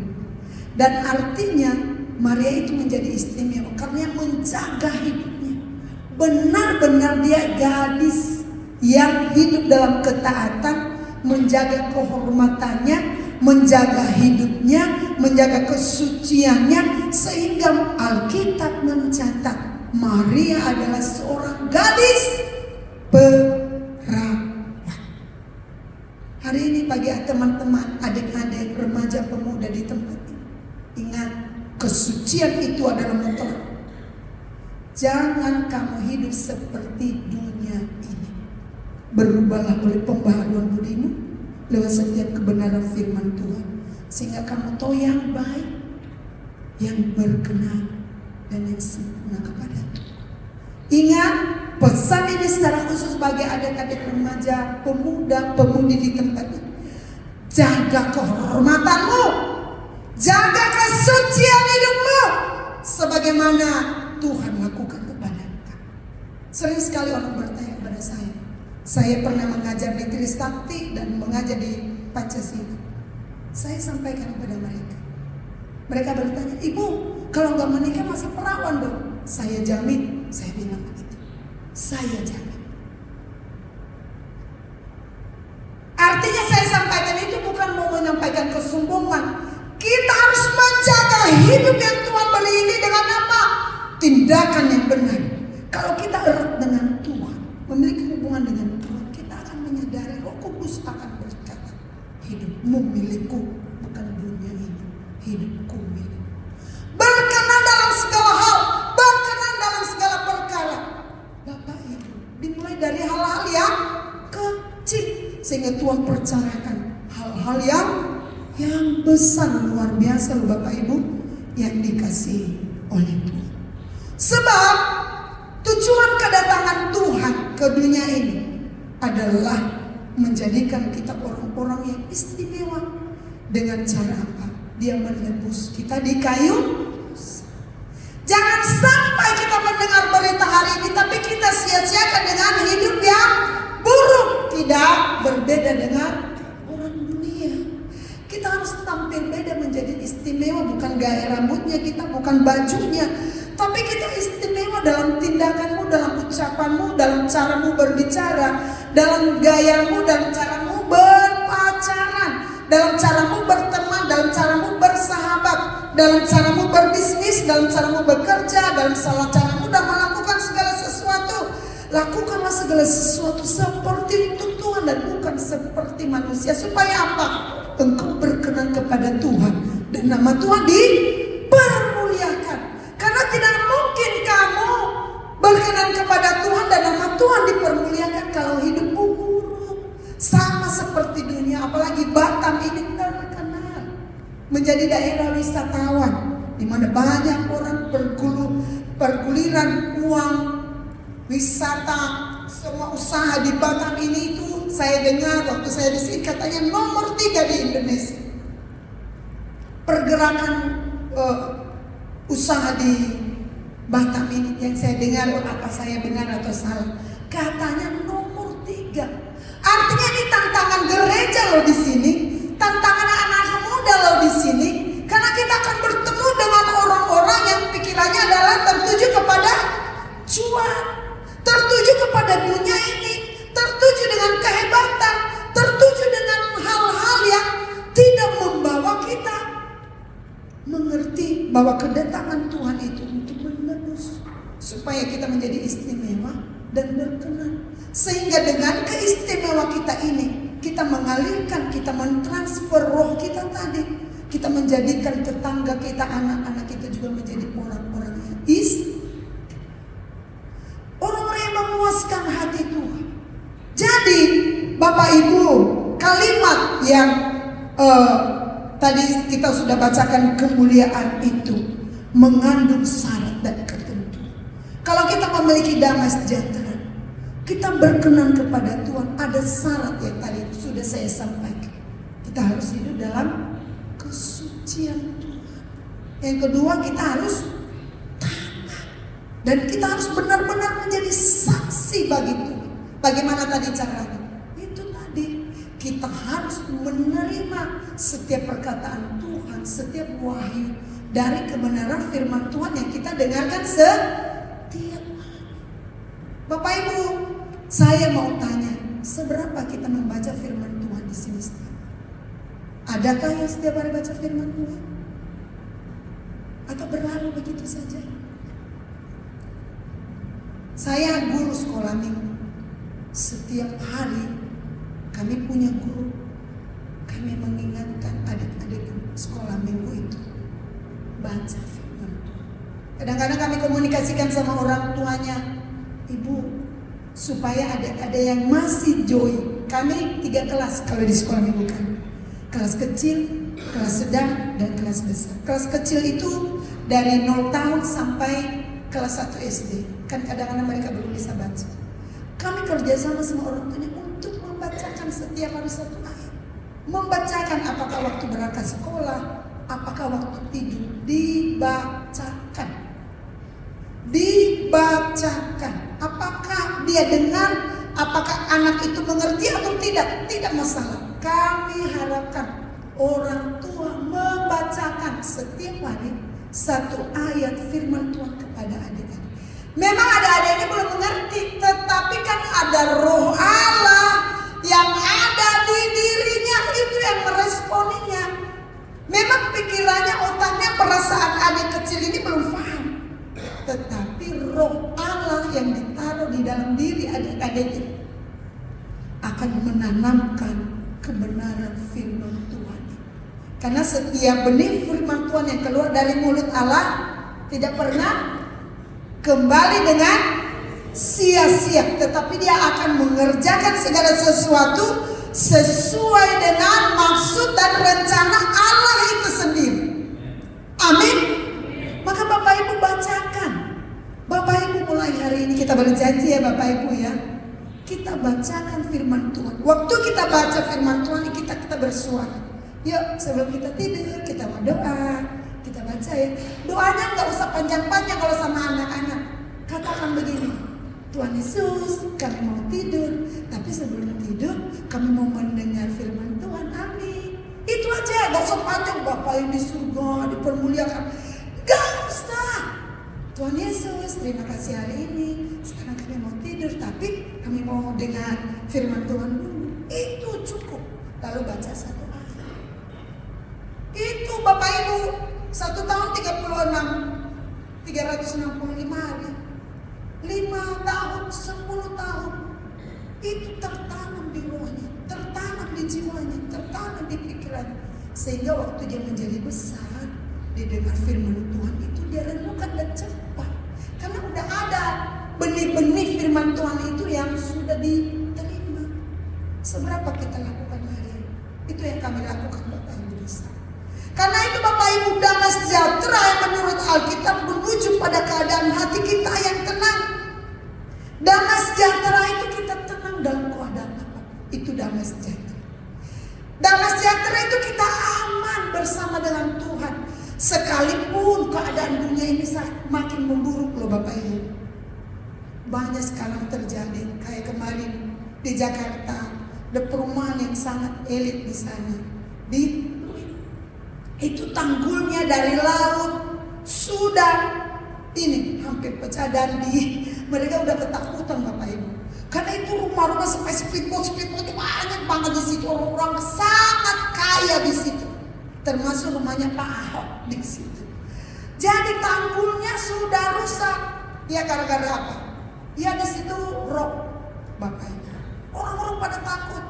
Dan artinya Maria itu menjadi istimewa karena menjaga hidupnya. Benar-benar dia gadis yang hidup dalam ketaatan, menjaga kehormatannya, menjaga hidupnya, menjaga kesuciannya, sehingga Alkitab mencatat Maria adalah seorang gadis perawan. Hari ini bagi teman-teman, adik-adik, remaja, pemuda di tempat ini, ingat, kesucian itu adalah mutlak. Jangan kamu hidup seperti dunia ini. Berubahlah oleh pembaharuan budimu lewat setiap kebenaran firman Tuhan, sehingga kamu tahu yang baik, yang berkenan, dan yang sempurna kepada Tuhan. Ingat, pesan ini secara khusus bagi adik-adik remaja, pemuda, pemudi di tempat ini. Jaga kehormatanmu, jaga kesucian hidupmu, sebagaimana Tuhan lakukan kepada kamu. Sering sekali orang bertanya kepada saya pernah mengajar di Trisakti dan mengajar di Pancasila. Saya sampaikan kepada mereka. Mereka bertanya, "Ibu, kalau nggak menikah masih perawan dong?" Saya jamin, saya bilang begitu. Saya jamin. Artinya saya sampaikan itu bukan mau menyampaikan kesombongan. Kita harus menjaga hidup yang Tuhan beri ini dengan apa? Tindakan yang benar. Kalau kita erat dengan Tuhan, memiliki hubungan dengan Tuhan, kita akan menyadari Roh Kudus akan berkata, hidupmu milikku, bukan dunia ini. Hidupku milikku. Berkenan dalam segala hal, berkenan dalam segala perkara. Bapak Ibu, dimulai dari hal-hal yang kecil, sehingga Tuhan percayakan hal-hal yang besar, luar biasa loh Bapak Ibu, yang dikasihi oleh Tuhan. Sebab tujuan kedatangan Tuhan ke dunia ini adalah menjadikan kita orang-orang yang istimewa. Dengan cara apa? Dia menebus kita di kayu. Jangan sampai kita mendengar berita hari ini tapi kita sia-siakan dengan hidup yang buruk. Tidak berbeda dengan orang dunia. Kita harus tampil beda, menjadi istimewa. Bukan gaya rambutnya kita, bukan bajunya, tapi kita istimewa dalam tindakanmu, dalam ucapanmu, dalam caramu berbicara, dalam gayamu, dalam caramu berpacaran, dalam caramu berteman, dalam caramu bersahabat, dalam caramu berbisnis, dalam caramu bekerja, dalam salah caramu dan melakukan segala sesuatu. Lakukanlah segala sesuatu seperti untuk Tuhan dan bukan seperti manusia. Supaya apa? Engkau berkenan kepada Tuhan dan nama Tuhan dipermuliakan. Karena tidak mungkin kamu berkenan kepada Tuhan dan nama Tuhan dipermuliakan kalau hidupmu buruk. Sama seperti dunia, apalagi Batam ini terkenal menjadi daerah wisatawan di mana banyak orang perguliran uang, wisata, semua usaha di Batam ini itu saya dengar waktu saya di sini katanya nomor 3 di Indonesia. Pergerakan usaha di Batam ini yang saya dengar, apa saya benar atau salah, katanya nomor 3. Artinya ini tantangan gereja loh di sini, tantangan anak muda loh di sini, karena kita akan bertemu dengan orang-orang yang pikirannya adalah tertuju kepada cuan, tertuju kepada dunia ini, tertuju dengan kehebatan, tertuju dengan hal-hal yang tidak membawa kita mengerti bahwa kedatangan Tuhan itu untuk menebus, supaya kita menjadi istimewa dan berkenan. Sehingga dengan keistimewa kita ini, kita kita mengalirkan, kita mentransfer roh kita tadi. Kita menjadikan tetangga kita, anak-anak kita juga menjadi orang-orang yang orang-orang yang memuaskan hati Tuhan. Jadi Bapak Ibu, kalimat yang tadi kita sudah bacakan, kemuliaan itu mengandung syarat dan ketentuan. Kalau kita memiliki damai sejahtera, kita berkenan kepada Tuhan, ada syarat yang tadi sudah saya sampaikan. Kita harus hidup dalam kesucian Tuhan. Yang kedua, kita harus taat. Dan kita harus benar-benar menjadi saksi bagi Tuhan. Bagaimana tadi caranya? Itu tadi, kita harus menerima setiap perkataan Tuhan, setiap wahyu dari kebenaran firman Tuhan yang kita dengarkan setiap hari. Bapak Ibu, saya mau tanya, seberapa kita membaca firman Tuhan di sini? Adakah yang setiap hari baca firman Tuhan? Atau berlalu begitu saja? Saya guru sekolah minggu. Setiap hari kami punya guru. Kami mengingatkan adik-adik sekolah minggu itu baca firman Tuhan. Kadang-kadang kami komunikasikan sama orang tuanya, Ibu, supaya ada yang masih join. Kami 3 kelas kalau di sekolah minggu kami. Kelas kecil, kelas sedang, dan kelas besar. Kelas kecil itu dari 0 tahun sampai kelas 1 SD. Kan kadang-kadang mereka belum bisa baca. Kami kerjasama sama orang tuanya untuk membacakan setiap hari 1 ayat. Membacakan apakah waktu berangkat sekolah, apakah waktu tidur. Dibacakan. Dibacakan. Apakah dia dengar, apakah anak itu mengerti atau tidak? Tidak masalah. Kami harapkan orang tua membacakan setiap hari 1 ayat firman Tuhan kepada adik-adik. Memang ada adik-adik belum mengerti, tetapi kan ada roh Allah yang ada di dirinya, itu yang meresponinya. Memang pikirannya, otaknya, perasaan adik kecil ini belum paham, tetapi roh Allah yang ditaruh di dalam diri adik-adik ini akan menanamkan kebenaran firman Tuhan. Karena setiap benih firman Tuhan yang keluar dari mulut Allah tidak pernah kembali dengan sia-sia, tetapi dia akan mengerjakan segala sesuatu sesuai dengan maksud dan rencana Allah itu sendiri. Amin. Maka Bapak Ibu bacakan. Bapak Ibu mulai hari ini kita berjanji ya Bapak Ibu ya. Kita bacakan firman Tuhan. Waktu kita baca firman Tuhan, kita bersuara. Yuk sebelum kita tidur kita berdoa. Kita baca ya. Doanya gak usah panjang-panjang kalau sama anak-anak. Katakan begini, Tuhan Yesus, kami mau tidur, tapi sebelum tidur kami mau mendengar firman Tuhan. Amin. Itu aja, gak usah panjang. Bapak yang di surga dipermuliakan. Gak usah. Tuhan Yesus, terima kasih hari ini. Sekarang kami mau tidur, tapi kami mau dengar firman Tuhan dulu. Itu cukup. Lalu baca 1 ayat. Itu Bapak Ibu, 1 tahun 365 hari. 5 tahun, 10 tahun. Itu tertanam di rohnya, tertanam di jiwanya, tertanam di pikirannya. Sehingga waktu dia menjadi besar, dia dengar firman Tuhan itu dia renungkan dan cepat. Karena udah ada benih-benih firman Tuhan itu yang sudah diterima. Seberapa kita lakukan hari ini? Itu yang kami lakukan Bapak Ibu di sana. Karena itu Bapak Ibu, damai sejahtera yang menurut Alkitab menuju pada keadaan hati kita yang tenang. Damai sejahtera itu kita tenang dalam keadaan apa? Itu damai sejahtera. Damai sejahtera itu kita aman bersama dengan Tuhan. Sekalipun keadaan dunia ini makin memburuk loh Bapak Ibu. Banyak sekarang terjadi. Kayak kemarin di Jakarta, ada perumahan yang sangat elit di sana. Itu tanggulnya dari laut sudah ini hampir pecah dan mereka udah ketakutan Bapak Ibu. Karena itu rumah-rumah sampai speedboat itu banyak banget di situ, orang-orang sangat kaya di situ. Termasuk rumahnya Pak Ahok di situ. Jadi tanggulnya sudah rusak. Ya gara-gara apa? Ya di situ rob Bapak Ibu. Orang-orang pada takut.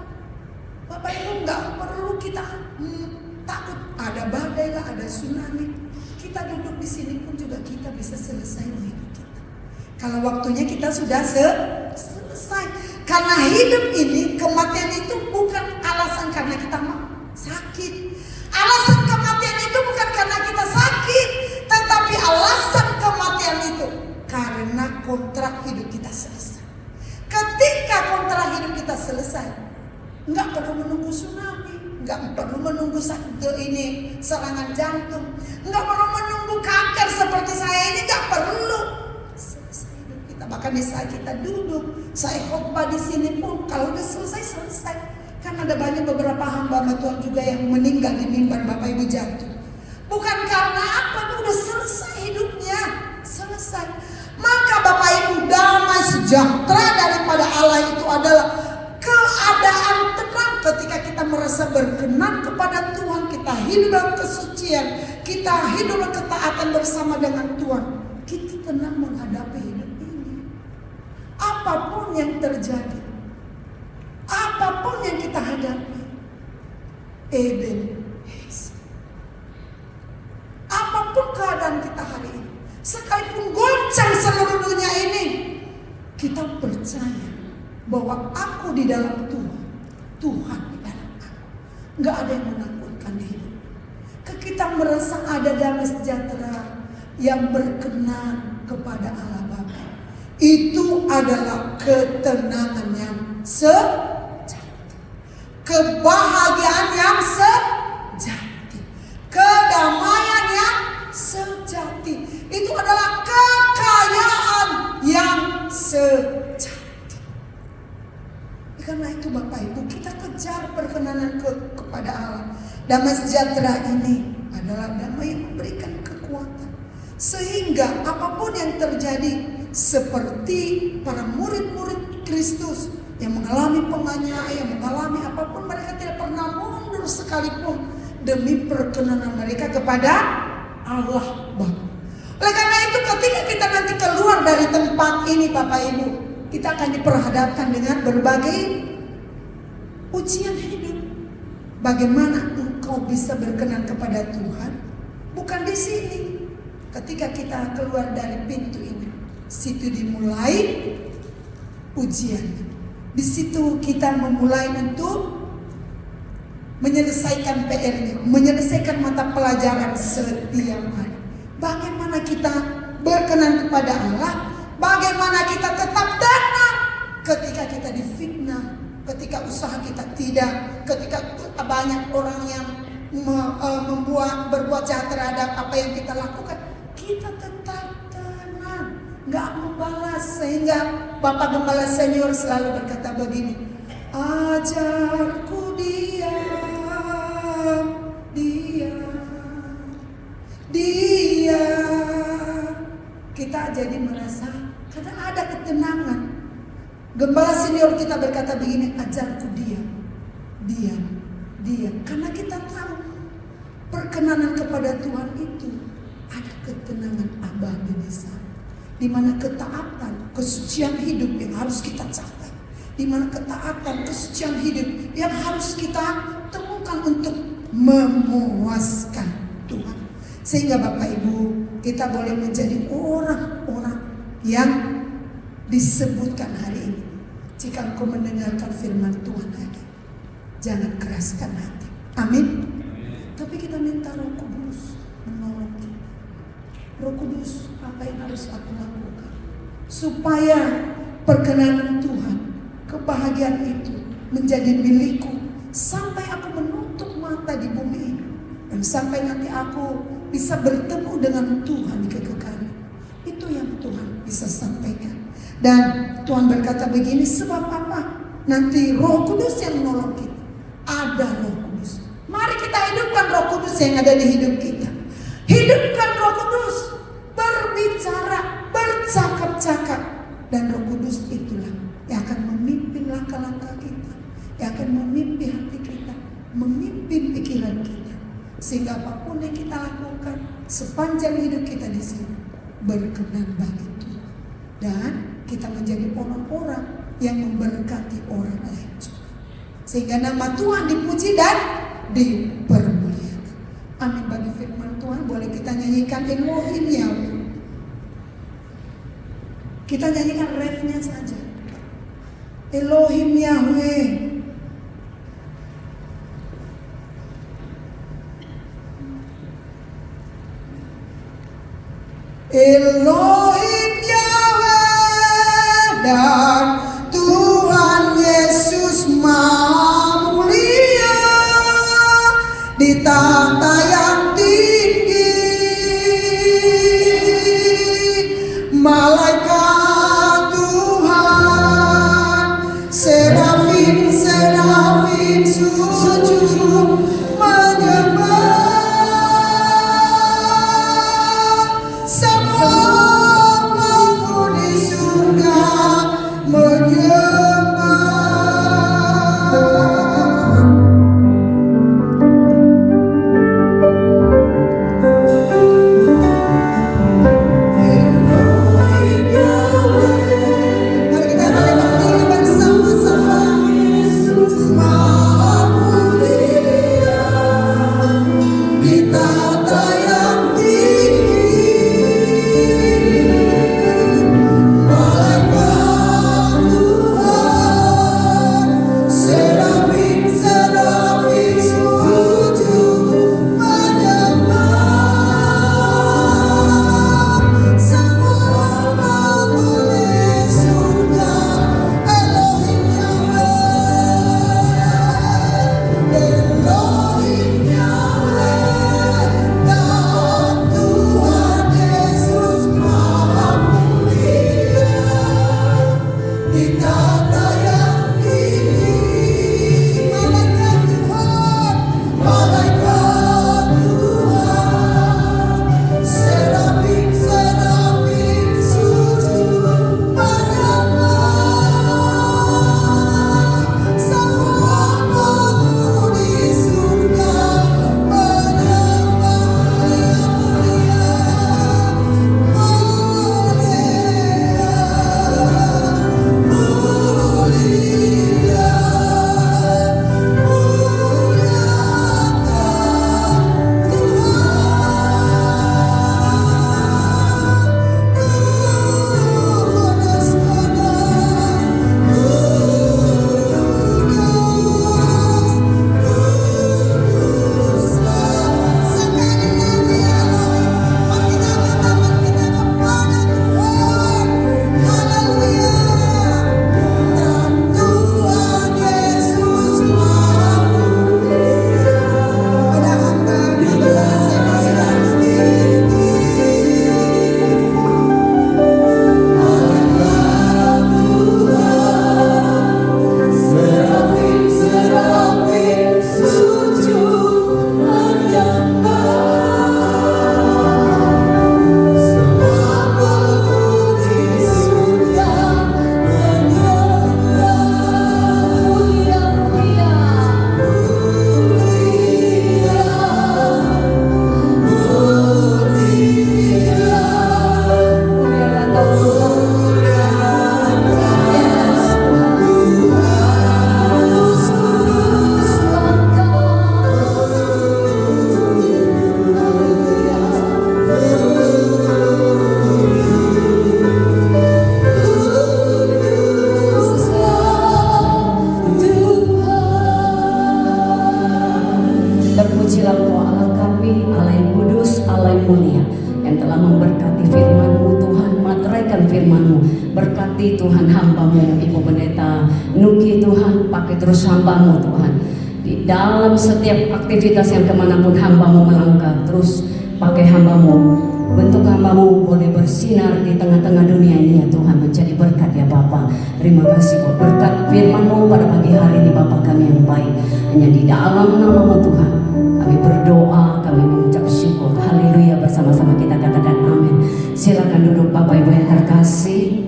Bapak Ibu, nggak perlu kita takut ada badai lah, ada tsunami. Kita duduk di sini pun juga kita bisa selesai hidup kita. Kalau waktunya kita sudah selesai. Karena hidup ini, kematian itu bukan alasan karena kita sakit. Alasan kematian itu bukan karena kita sakit, tetapi alasan kematian itu karena kontrak hidup kita selesai. Ketika kontrak hidup kita selesai, nggak perlu menunggu tsunami, nggak perlu menunggu serangan jantung, nggak perlu menunggu kanker seperti saya ini, nggak perlu. Selesai hidup kita. Bahkan di saat kita duduk, saya khotbah di sini pun kalau udah selesai. Karena ada banyak beberapa hamba Tuhan juga yang meninggal di mimbar Bapak Ibu jatuh. Bukan karena apa, udah selesai hidupnya, selesai. Maka Bapak Ibu, damai sejahtera daripada Allah itu adalah keadaan tenang ketika kita merasa berkenan kepada Tuhan, kita hidup dalam kesucian, kita hidup dalam ketaatan bersama dengan Tuhan. Kita tenang menghadapi hidup ini. Apapun yang terjadi, apapun yang kita hadapi, Eden, apapun keadaan kita hari ini, sekalipun goncang seluruh dunia ini, kita percaya bahwa aku di dalam Tuhan, Tuhan di dalam aku. Gak ada yang menakutkan di hidup. Kita merasa ada damai sejahtera yang berkenan kepada Allah Bapa. Itu adalah ketenangan yang sejati, kebahagiaan yang sejati, kedamaian yang sejati. Itu adalah kekayaan yang sejati. Karena itu Bapak Ibu, kita kejar perkenanan kepada Allah. Damai sejahtera ini adalah damai yang memberikan kekuatan. Sehingga apapun yang terjadi, seperti para murid-murid Kristus yang mengalami penganiayaan, yang mengalami apapun, mereka tidak pernah mundur sekalipun demi perkenanan mereka kepada Allah Bapa. Oleh karena itu, ketika kita nanti keluar dari tempat ini Bapak Ibu, kita akan diperhadapkan dengan berbagai ujian hidup. Bagaimana engkau bisa berkenan kepada Tuhan? Bukan di sini. Ketika kita keluar dari pintu ini, situ dimulai ujian. Di situ kita memulai untuk menyelesaikan PR-nya, menyelesaikan mata pelajaran setiap hari. Bagaimana kita berkenan kepada Allah? Bagaimana kita tetap tenang ketika kita difitnah, ketika usaha kita tidak, ketika banyak orang yang berbuat jahat terhadap apa yang kita lakukan, kita tetap tenang, nggak membalas. Sehingga Bapak Gembala Senior selalu berkata begini, ajarku diam. Kita jadi merasa karena ada ketenangan. Gembala Senior kita berkata begini, ajarku diam. Karena kita tahu perkenanan kepada Tuhan itu ada ketenangan abadi di sana, di mana ketaatan, kesucian hidup yang harus kita capai, di mana ketaatan, kesucian hidup yang harus kita temukan untuk memuaskan Tuhan. Sehingga Bapak Ibu, kita boleh menjadi orang-orang yang disebutkan hari ini. Jika engkau mendengarkan firman Tuhan hari, jangan keraskan hati. Amin. Tapi kita minta Roh Kudus menolong kita. Roh Kudus, apa yang harus aku lakukan supaya perkenanan Tuhan, kebahagiaan itu menjadi milikku sampai aku menutup mata di bumi ini, dan sampai nanti aku bisa bertemu dengan Tuhan di kekekalan. Itu yang Tuhan bisa sampaikan. Dan Tuhan berkata begini, sebab apa? Nanti Roh Kudus yang menolong kita. Ada Roh Kudus. Mari kita hidupkan Roh Kudus yang ada di hidup kita. Hidupkan Roh Kudus, berbicara, bercakap-cakap. Dan Roh Kudus itulah yang akan memimpin langkah-langkah kita, yang akan memimpin hati kita, memimpin pikiran kita. Sehingga apapun yang kita lakukan sepanjang hidup kita di sini berkenan bagi Tuhan. Dan kita menjadi orang-orang yang memberkati orang lain juga. sehingga nama Tuhan dipuji dan dipermuliakan. Amin. Bagi firman Tuhan boleh kita nyanyikan Elohim Yahweh. Kita nyanyikan refnya saja. Elohim Yahweh. Elohim Yahweh dan Tuhan Yesus Maha Mulia di tahta yang tinggi. Malaikat Tuhan, serafim sujud menyembah. Berkati Tuhan hamba-Mu, Ibu Pendeta Nuki Tuhan, pakai terus hamba-Mu Tuhan. Di dalam setiap aktivitas yang kemanapun hamba-Mu melangkah, terus pakai hamba-Mu. Bentuk hamba-Mu boleh bersinar di tengah-tengah dunia ini ya Tuhan, menjadi berkat ya Bapa. Terima kasih buat berkat firman-Mu pada pagi hari ini Bapa kami yang baik. Hanya di dalam nama-Mu Tuhan, kami berdoa, kami mengucap syukur. Haleluya, bersama-sama kita katakan amin. Silakan duduk Bapak Ibu yang terkasih.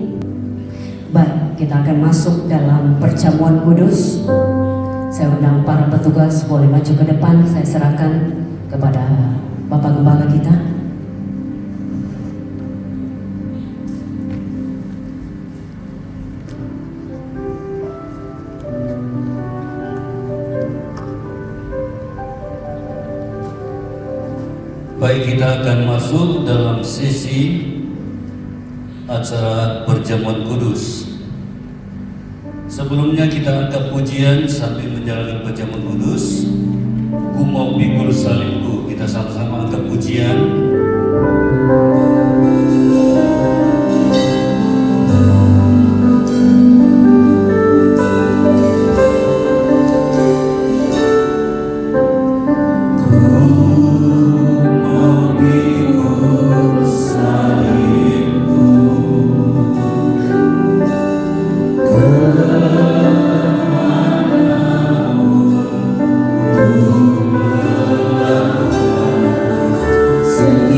Baik, kita akan masuk dalam perjamuan kudus. Saya undang para petugas boleh maju ke depan. Saya serahkan kepada Bapak Gembala kita. Baik, kita akan masuk dalam sesi acara perjamuan kudus. Sebelumnya kita angkat pujian sambil menjalani perjamuan kudus. Ku mau pikul salibku, kita sama-sama angkat pujian. Sing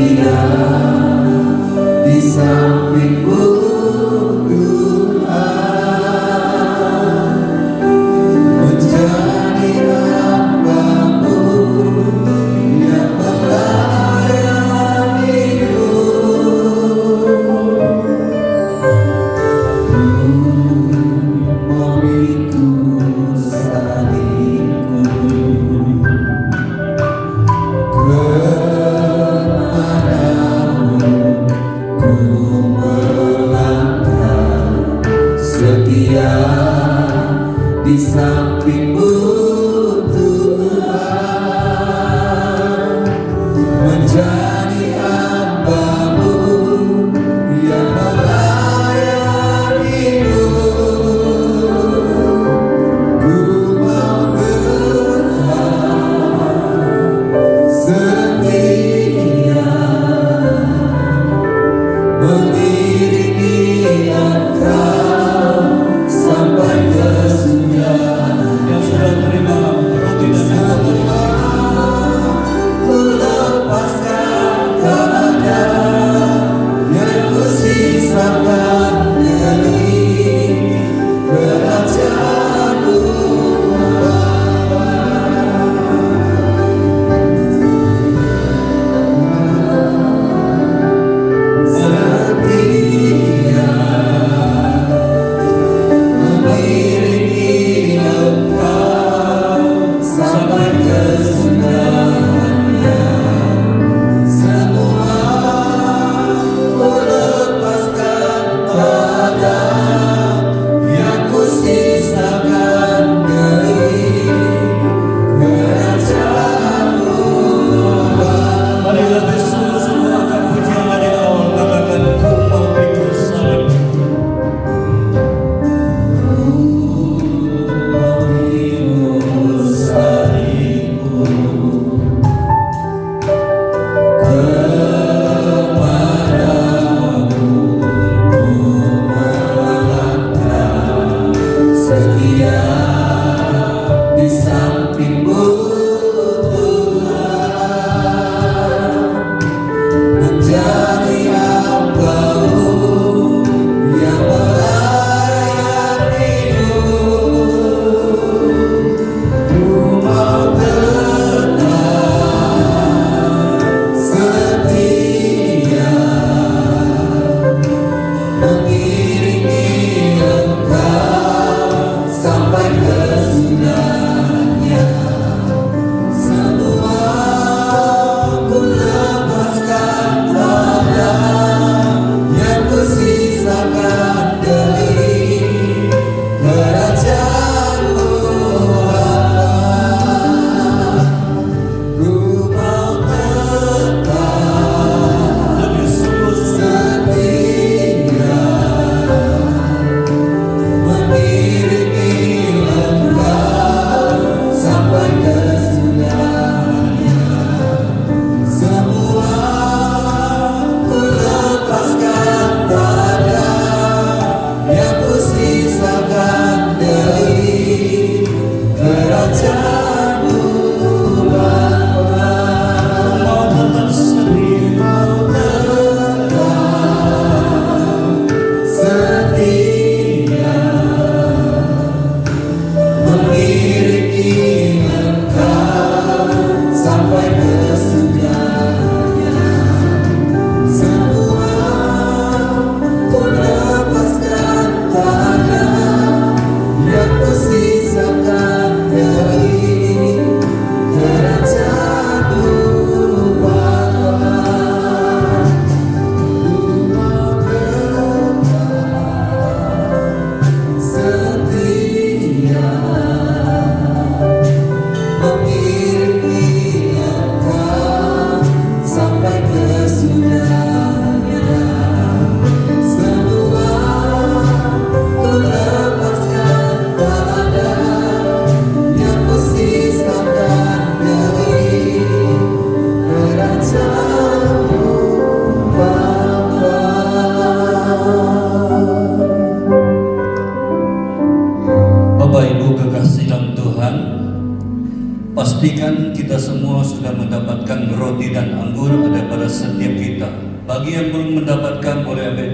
semua sudah mendapatkan roti dan anggur ada pada setiap kita. Bagi yang belum mendapatkan, boleh ambil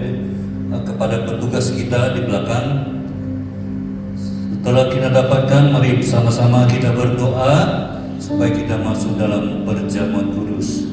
kepada petugas kita di belakang. Setelah kita dapatkan, mari bersama-sama kita berdoa supaya kita masuk dalam perjamuan kudus.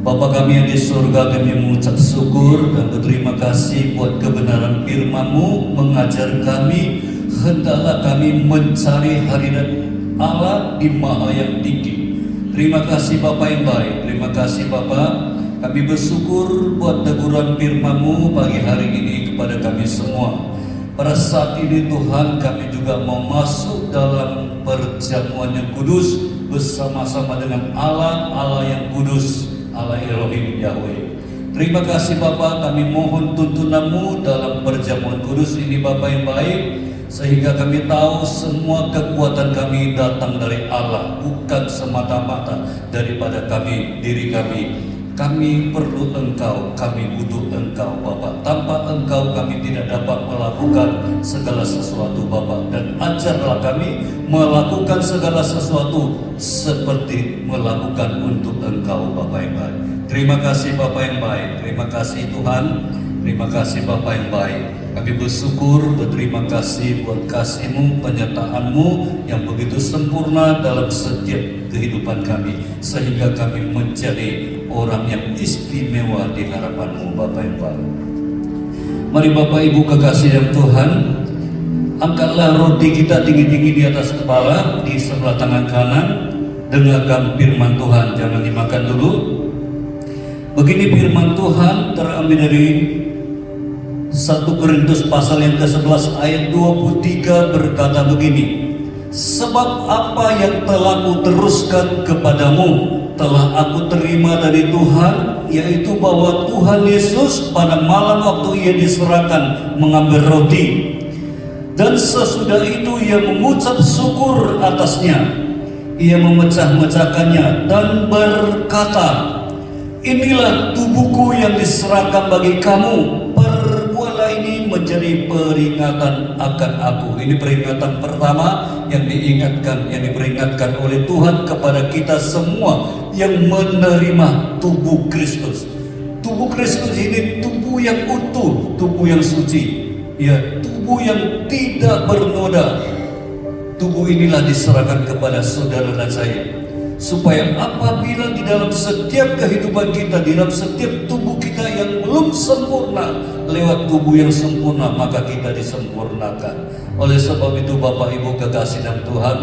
Bapa kami yang di surga, kami mengucap syukur dan berterima kasih buat kebenaran firman-Mu mengajar kami. Hendaklah kami mencari hadirat Allah di maha yang tinggi. Terima kasih Bapa yang baik. Terima kasih Bapa. Kami bersyukur buat teguran firman-Mu pagi hari ini kepada kami semua. Pada saat ini Tuhan, kami juga mau masuk dalam perjamuan yang kudus bersama-sama dengan Allah yang kudus, Allah Elohim Yahweh. Terima kasih Bapa, kami mohon tuntunan-Mu dalam perjamuan kudus ini Bapa yang baik, sehingga kami tahu semua kekuatan kami datang dari Allah, bukan semata-mata daripada kami, diri kami. Kami perlu Engkau, kami butuh Engkau Bapa. Tanpa Engkau kami tidak dapat melakukan segala sesuatu Bapa. Dan ajarlah kami melakukan segala sesuatu seperti melakukan untuk Engkau Bapa yang baik. Terima kasih Bapa yang baik. Terima kasih Tuhan. Terima kasih Bapa yang baik. Kami bersyukur, berterima kasih buat kasih-Mu, penyertaan-Mu yang begitu sempurna dalam setiap kehidupan kami, sehingga kami menjadi orang yang istimewa di hadapan-Mu Bapa yang baik. Mari Bapak Ibu kekasih dalam Tuhan, angkatlah roti kita tinggi-tinggi di atas kepala, di sebelah tangan kanan. Dengarkan firman Tuhan, jangan dimakan dulu. Begini firman Tuhan terambil dari 1 Korintus pasal yang ke-11 ayat 23 berkata begini, sebab apa yang telah kuteruskan kepadamu telah aku terima dari Tuhan, yaitu bahwa Tuhan Yesus pada malam waktu Ia diserahkan mengambil roti, dan sesudah itu Ia mengucap syukur atasnya, Ia memecah-mecahkannya dan berkata, inilah tubuhku yang diserahkan bagi kamu, perbuatlah ini menjadi peringatan akan aku. Ini peringatan pertama yang diperingatkan oleh Tuhan kepada kita semua yang menerima tubuh Kristus. Tubuh Kristus ini tubuh yang utuh, tubuh yang suci, ya, tubuh yang tidak bernoda. Tubuh inilah diserahkan kepada saudara dan saya, supaya apabila di dalam setiap kehidupan kita, di dalam setiap tubuh kita yang belum sempurna, lewat tubuh yang sempurna maka kita disempurnakan. Oleh sebab itu Bapak Ibu kekasih dalam Tuhan,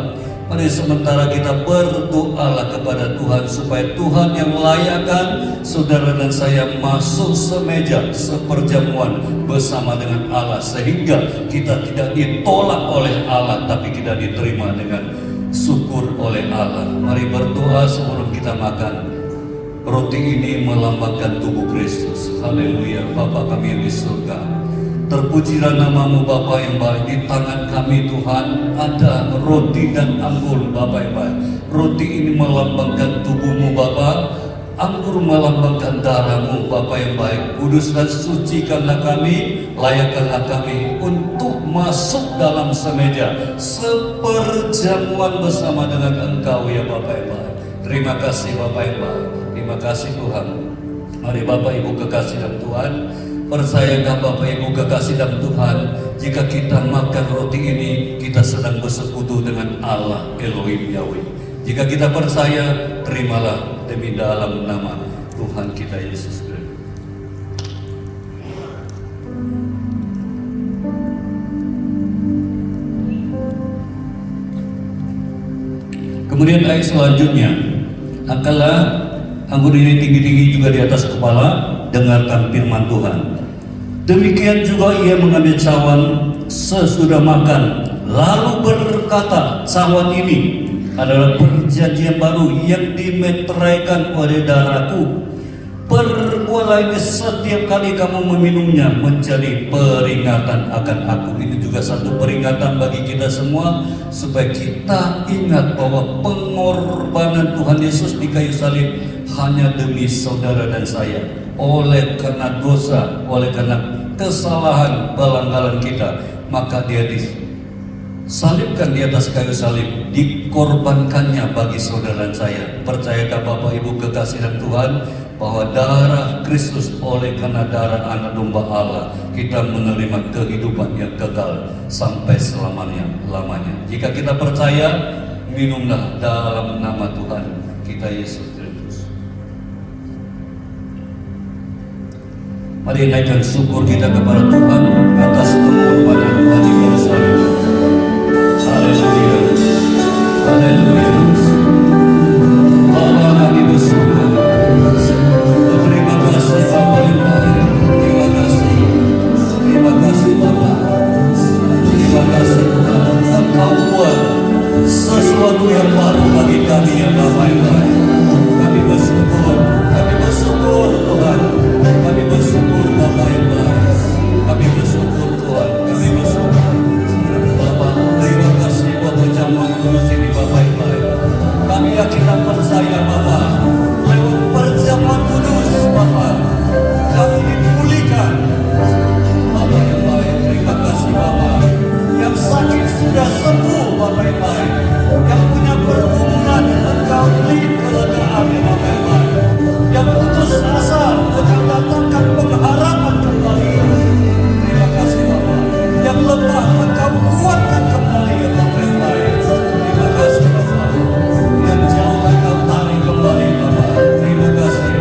mari sementara kita berdoalah kepada Tuhan supaya Tuhan yang melayakkan saudara dan saya masuk semeja, seperjamuan bersama dengan Allah, sehingga kita tidak ditolak oleh Allah tapi kita diterima dengan syukur oleh Allah. Mari berdoa sebelum kita makan. Roti ini melambangkan tubuh Kristus. Haleluya. Bapa kami yang di surga, terpujilah nama-Mu Bapa yang baik. Di tangan kami Tuhan ada roti dan anggur Bapa yang baik. Roti ini melambangkan tubuh-Mu Bapa, anggur melambangkan darah-Mu Bapa yang baik. Kudus dan sucikanlah kami, layakkanlah kami untuk masuk dalam semeja seperjamuan bersama dengan Engkau ya Bapa yang baik. Terima kasih Bapa yang baik. Terima kasih Tuhan. Mari Bapak Ibu kekasih dalam Tuhan, percayakah Bapak Ibu kekasih dalam Tuhan, jika kita makan roti ini kita sedang bersekutu dengan Allah Elohim Yahweh. Jika kita percaya, terimalah demi dalam nama Tuhan kita Yesus Kristus. Kemudian ayat selanjutnya, angkatlah anggur ini tinggi-tinggi juga di atas kepala, dengarkan firman Tuhan. Demikian juga Ia mengambil cawan sesudah makan, lalu berkata, cawan ini adalah perjanjian baru yang dimeteraikan oleh darahku. Perbuatlah ini setiap kali kamu meminumnya menjadi peringatan akan aku. Ini juga satu peringatan bagi kita semua, supaya kita ingat bahwa pengorbanan Tuhan Yesus di kayu salib hanya demi saudara dan saya. Oleh karena dosa, oleh karena kesalahan pelanggaran kita, maka Dia salibkan di atas kayu salib, dikorbankannya bagi saudara saya. Percayakah Bapak Ibu kekasih dalam Tuhan bahwa darah Kristus, oleh karena darah anak domba Allah, kita menerima kehidupan yang kekal sampai selamanya. Jika kita percaya, minumlah dalam nama Tuhan kita Yesus Kristus. Mari naikkan syukur kita kepada Tuhan atas pengorbanan bagi pada salib. Haleluya, haleluya. Bapa, kami bersyukur. Terima kasih Bapa yang baik. Terima kasih. Terima kasih Bapa. Terima kasih Tuhan. Engkau buat sesuatu yang baru bagi kami ya Bapa yang baik. Kami bersyukur. Kami bersyukur Tuhan. Kami bersyukur Bapa yang baik. Kami bersyukur Tuhan. Kami bersyukur Bapa. Terima kasih buat perjamuan kudus ini Bapa yang baik. Kami yakin dan percaya Bapa, lewat perjamuan kudus Bapa, kami dipulihkan Bapa yang baik. Terima kasih Bapa. Yang sakit sudah sembuh Bapa yang baik. Yang punya pergumulan Engkau beri kelegaan Bapa yang baik. Yang putus asa Engkau datangkan pengharapan kembali. Terima kasih Bapa. Yang lemah Engkau kuatkan kembali Bapa yang baik. Terima kasih Bapa. Yang jauh Engkau tarik kembali Bapa. Terima kasih.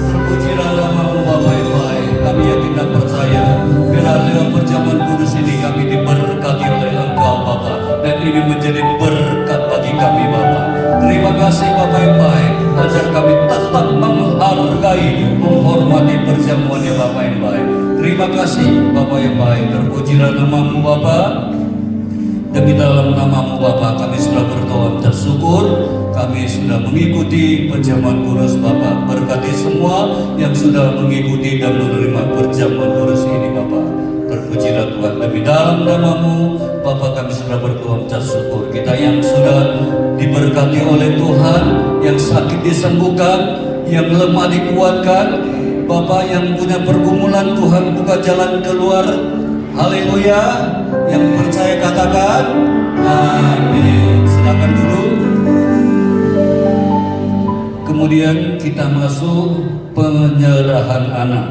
Terpujilah namamu Bapa yang baik. Kami yakin dan percaya bila lewat perjamuan kudus ini kami diberkati oleh Engkau Bapa, dan ini menjadi berkat bagi kami Bapa. Terima kasih Bapa yang baik. Ajar kami tetap menghargai, menghormati perjamuan ya Bapa yang baik. Terima kasih Bapa yang baik. Terpujilah namamu Bapa. Demi dalam namamu Bapa kami sudah berdoa tersyukur. Kami sudah mengikuti perjamuan kudus Bapa. Berkati semua yang sudah mengikuti dan menerima perjamuan kudus ini Bapa. Terpujilah Tuhan. Demi dalam namamu Bapa kami sudah berdoa tersyukur. Kita yang sudah diberkati oleh Tuhan, yang sakit disembuhkan, yang lemah dikuatkan, Bapa yang punya pergumulan Tuhan buka jalan keluar. Haleluya. Yang percaya katakan amin. Silakan duduk. Kemudian kita masuk penyerahan anak.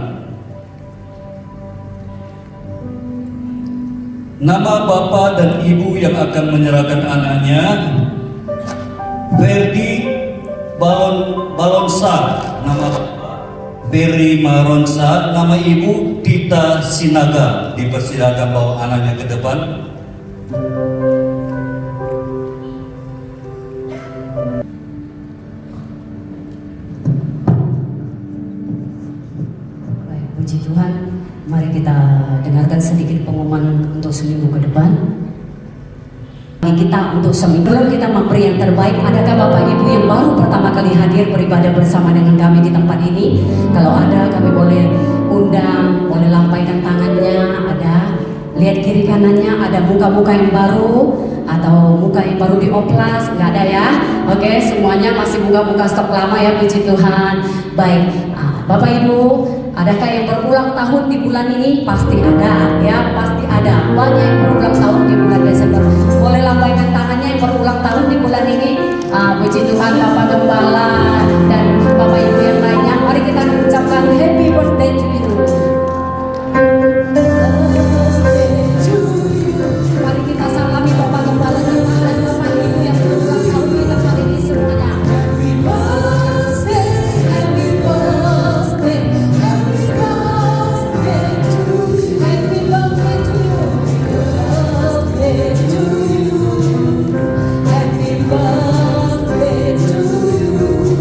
Nama Bapa dan Ibu yang akan menyerahkan anaknya: Ferdi Balonsa, nama Bapa Ferry Maronsa, nama Ibu Tita Sinaga. Dipersilakan bawa anaknya ke depan. Baik, puji Tuhan. Mari kita dengarkan sedikit pengumuman untuk seminggu ke depan. Kita untuk seminggu kita memberi yang terbaik. Adakah Bapak Ibu yang baru pertama kali hadir beribadah bersama dengan kami di tempat ini? Kalau ada, kami boleh undang, boleh lambaikan tangannya. Ada, lihat kiri kanannya, ada muka-muka yang baru atau muka yang baru dioplas? Nggak ada ya? Oke, semuanya masih muka-muka stok lama ya, puji Tuhan. Baik, Bapak Ibu, adakah yang berulang tahun di bulan ini? Pasti ada, ya pasti ada. Banyak yang berulang tahun di bulan Desember. Boleh lambaikan tangannya yang berulang tahun di bulan ini. Puji Tuhan, Bapak Gembala dan Bapak Ibu yang lainnya. Mari kita ucapkan happy birthday to you. Mari kita salami Bapak Gembala dan Bapak Ibu yang berulang tahun di tempat ini semuanya. Happy birthday, happy birthday, happy birthday to you, happy birthday to you, birthday to you, happy birthday to you.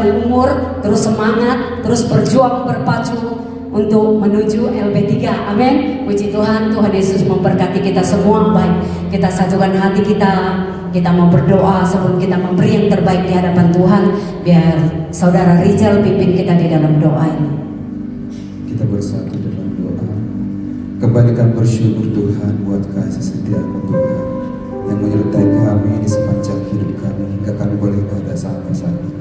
panjang umur, terus semangat, terus berjuang berpacu untuk menuju LB3. Amin. Puji Tuhan, Tuhan Yesus memberkati kita semua. Baik, kita satukan hati kita mau berdoa sebelum kita memberi yang terbaik di hadapan Tuhan. Biar Saudara Rizal pimpin kita di dalam doa ini. Kita bersatu dalam doa. Kembalikan bersyukur Tuhan buat kasih setia-Mu Tuhan yang menyertai kami di sepanjang hidup kami hingga kami boleh ada sampai saat ini.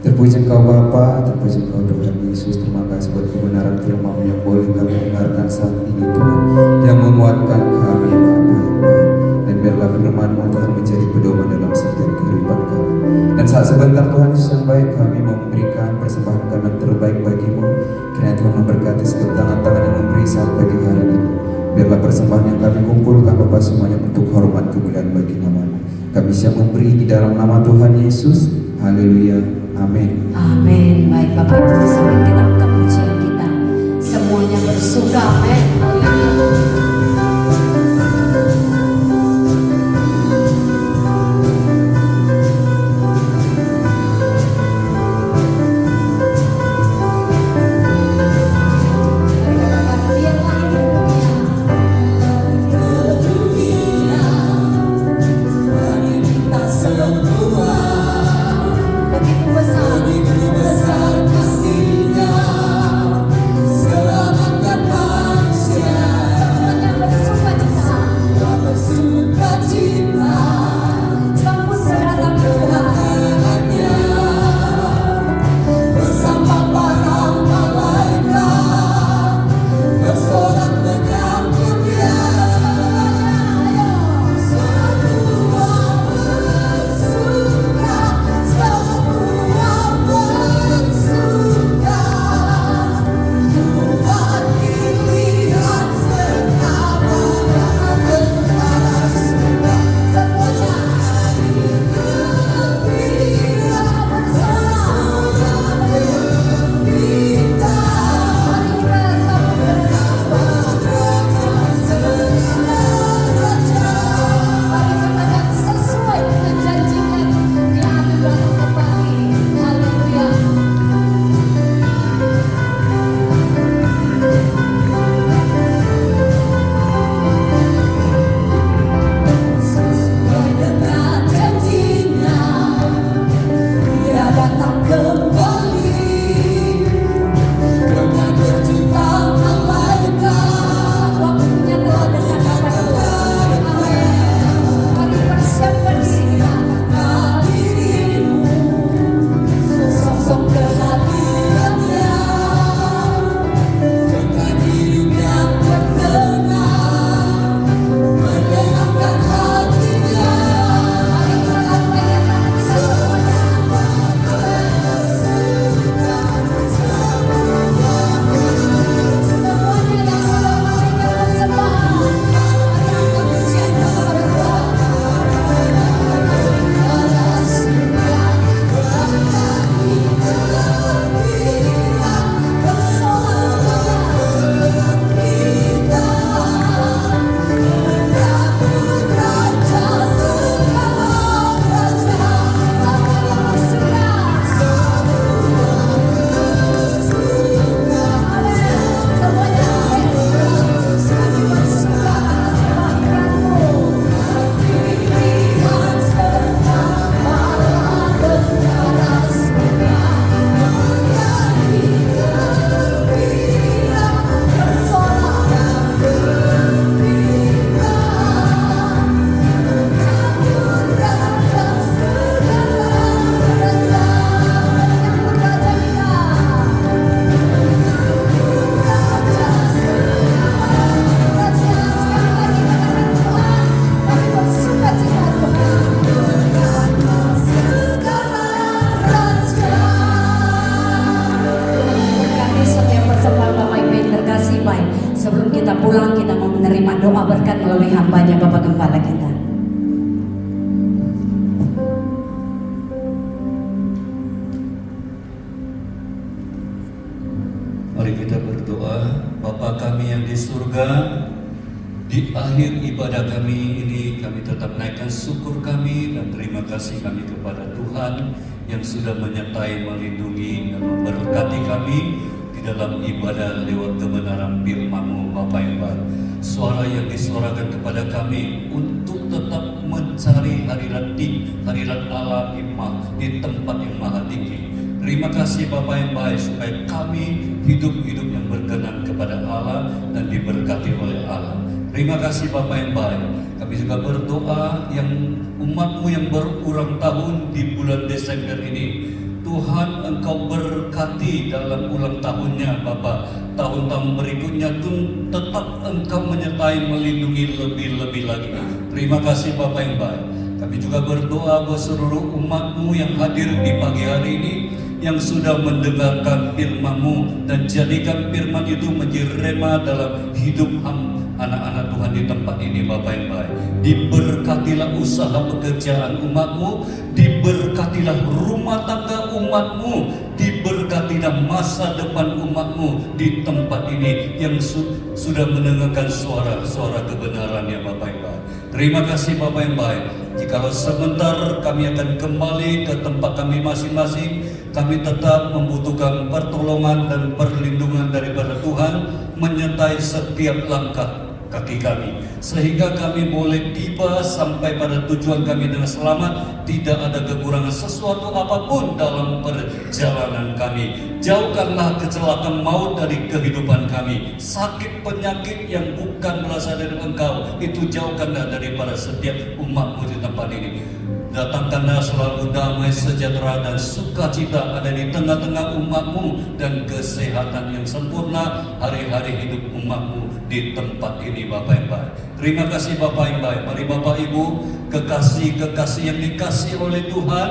Terpuji Engkau Bapa, terpuji Engkau Tuhan Yesus. Terima kasih buat kebenaran firman-Mu yang boleh kami dengarkan saat ini Tuhan, yang menguatkan kami Bapa yang baik. Dan biarlah firman-Mu Tuhan menjadi pedoman dalam setiap kehidupan kami. Dan saat sebentar Tuhan Yesus yang baik, kami mau memberikan persembahan kami yang terbaik bagi-Mu. Kiranya Tuhan memberkati setiap tangan-tangan yang memberi saat pagi hari ini. Biarlah persembahan yang kami kumpulkan Bapa semuanya untuk hormat kemuliaan bagi nama-Mu. Kami siap memberi di dalam nama Tuhan Yesus. Haleluya. Amin. Amin. Baik Bapak Ibu, sambil kita angkat pujian kita, semuanya bersuka. Amin. Haleluya. Di akhir ibadah kami ini, kami tetap naikkan syukur kami dan terima kasih kami kepada Tuhan yang sudah menyertai, melindungi, dan memberkati kami di dalam ibadah lewat kebenaran firman-Mu, Bapa yang baik. Suara yang disuarakan kepada kami untuk tetap mencari hadirat Allah di tempat yang maha tinggi. Terima kasih Bapa yang baik, supaya kami hidup-hidup yang berkenan kepada Allah dan diberkati oleh Allah. Terima kasih Bapa yang baik. Kami juga berdoa yang umat-Mu yang berulang tahun di bulan Desember ini. Tuhan, Engkau berkati dalam ulang tahunnya Bapa. Tahun-tahun berikutnya tetap Engkau menyertai, melindungi lebih-lebih lagi. Terima kasih Bapa yang baik. Kami juga berdoa buat seluruh umat-Mu yang hadir di pagi hari ini, yang sudah mendengarkan firman-Mu dan jadikan firman itu menjadi rema dalam hidup anak-anak Tuhan di tempat ini. Bapa yang baik, diberkatilah usaha pekerjaan umat-Mu, diberkatilah rumah tangga umat-Mu, diberkatilah masa depan umat-Mu di tempat ini yang sudah mendengarkan suara kebenaran ya Bapa yang baik. Terima kasih Bapa yang baik. Jikalau sebentar kami akan kembali ke tempat kami masing-masing, kami tetap membutuhkan pertolongan dan perlindungan daripada Tuhan menyertai setiap langkah kaki kami, sehingga kami boleh tiba sampai pada tujuan kami dengan selamat, tidak ada kekurangan sesuatu apapun dalam perjalanan kami. Jauhkanlah kecelakaan maut dari kehidupan kami, sakit penyakit yang bukan berasal dari Engkau itu jauhkanlah daripada setiap umat-Mu di tempat ini. Datangkanlah selalu damai, sejahtera, dan sukacita ada di tengah-tengah umat-Mu, dan kesehatan yang sempurna hari-hari hidup umat-Mu di tempat ini Bapa yang baik. Terima kasih Bapa yang baik. Mari Bapak Ibu, kekasih-kekasih yang dikasih oleh Tuhan,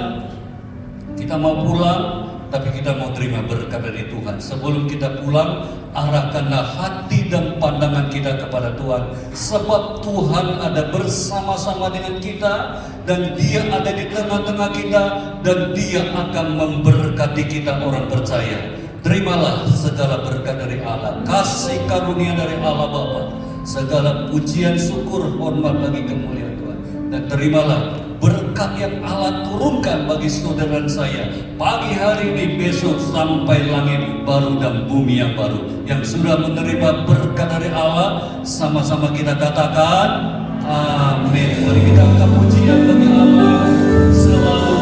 kita mau pulang, tapi kita mau terima berkat dari Tuhan. Sebelum kita pulang, arahkanlah hati dan pandangan kita kepada Tuhan, sebab Tuhan ada bersama-sama dengan kita, dan Dia ada di tengah-tengah kita, dan Dia akan memberkati kita orang percaya. Terimalah segala berkat dari Allah, kasih karunia dari Allah Bapa, segala pujian, syukur, hormat bagi kemuliaan Tuhan. Dan terimalah berkat yang Allah turunkan bagi saudara saya pagi hari ini, besok, sampai langit baru dan bumi yang baru. Yang sudah menerima berkat dari Allah, sama-sama kita katakan amin. Mari kita angkat pujian bagi Allah selalu.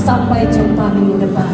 Sampai jumpa minggu depan.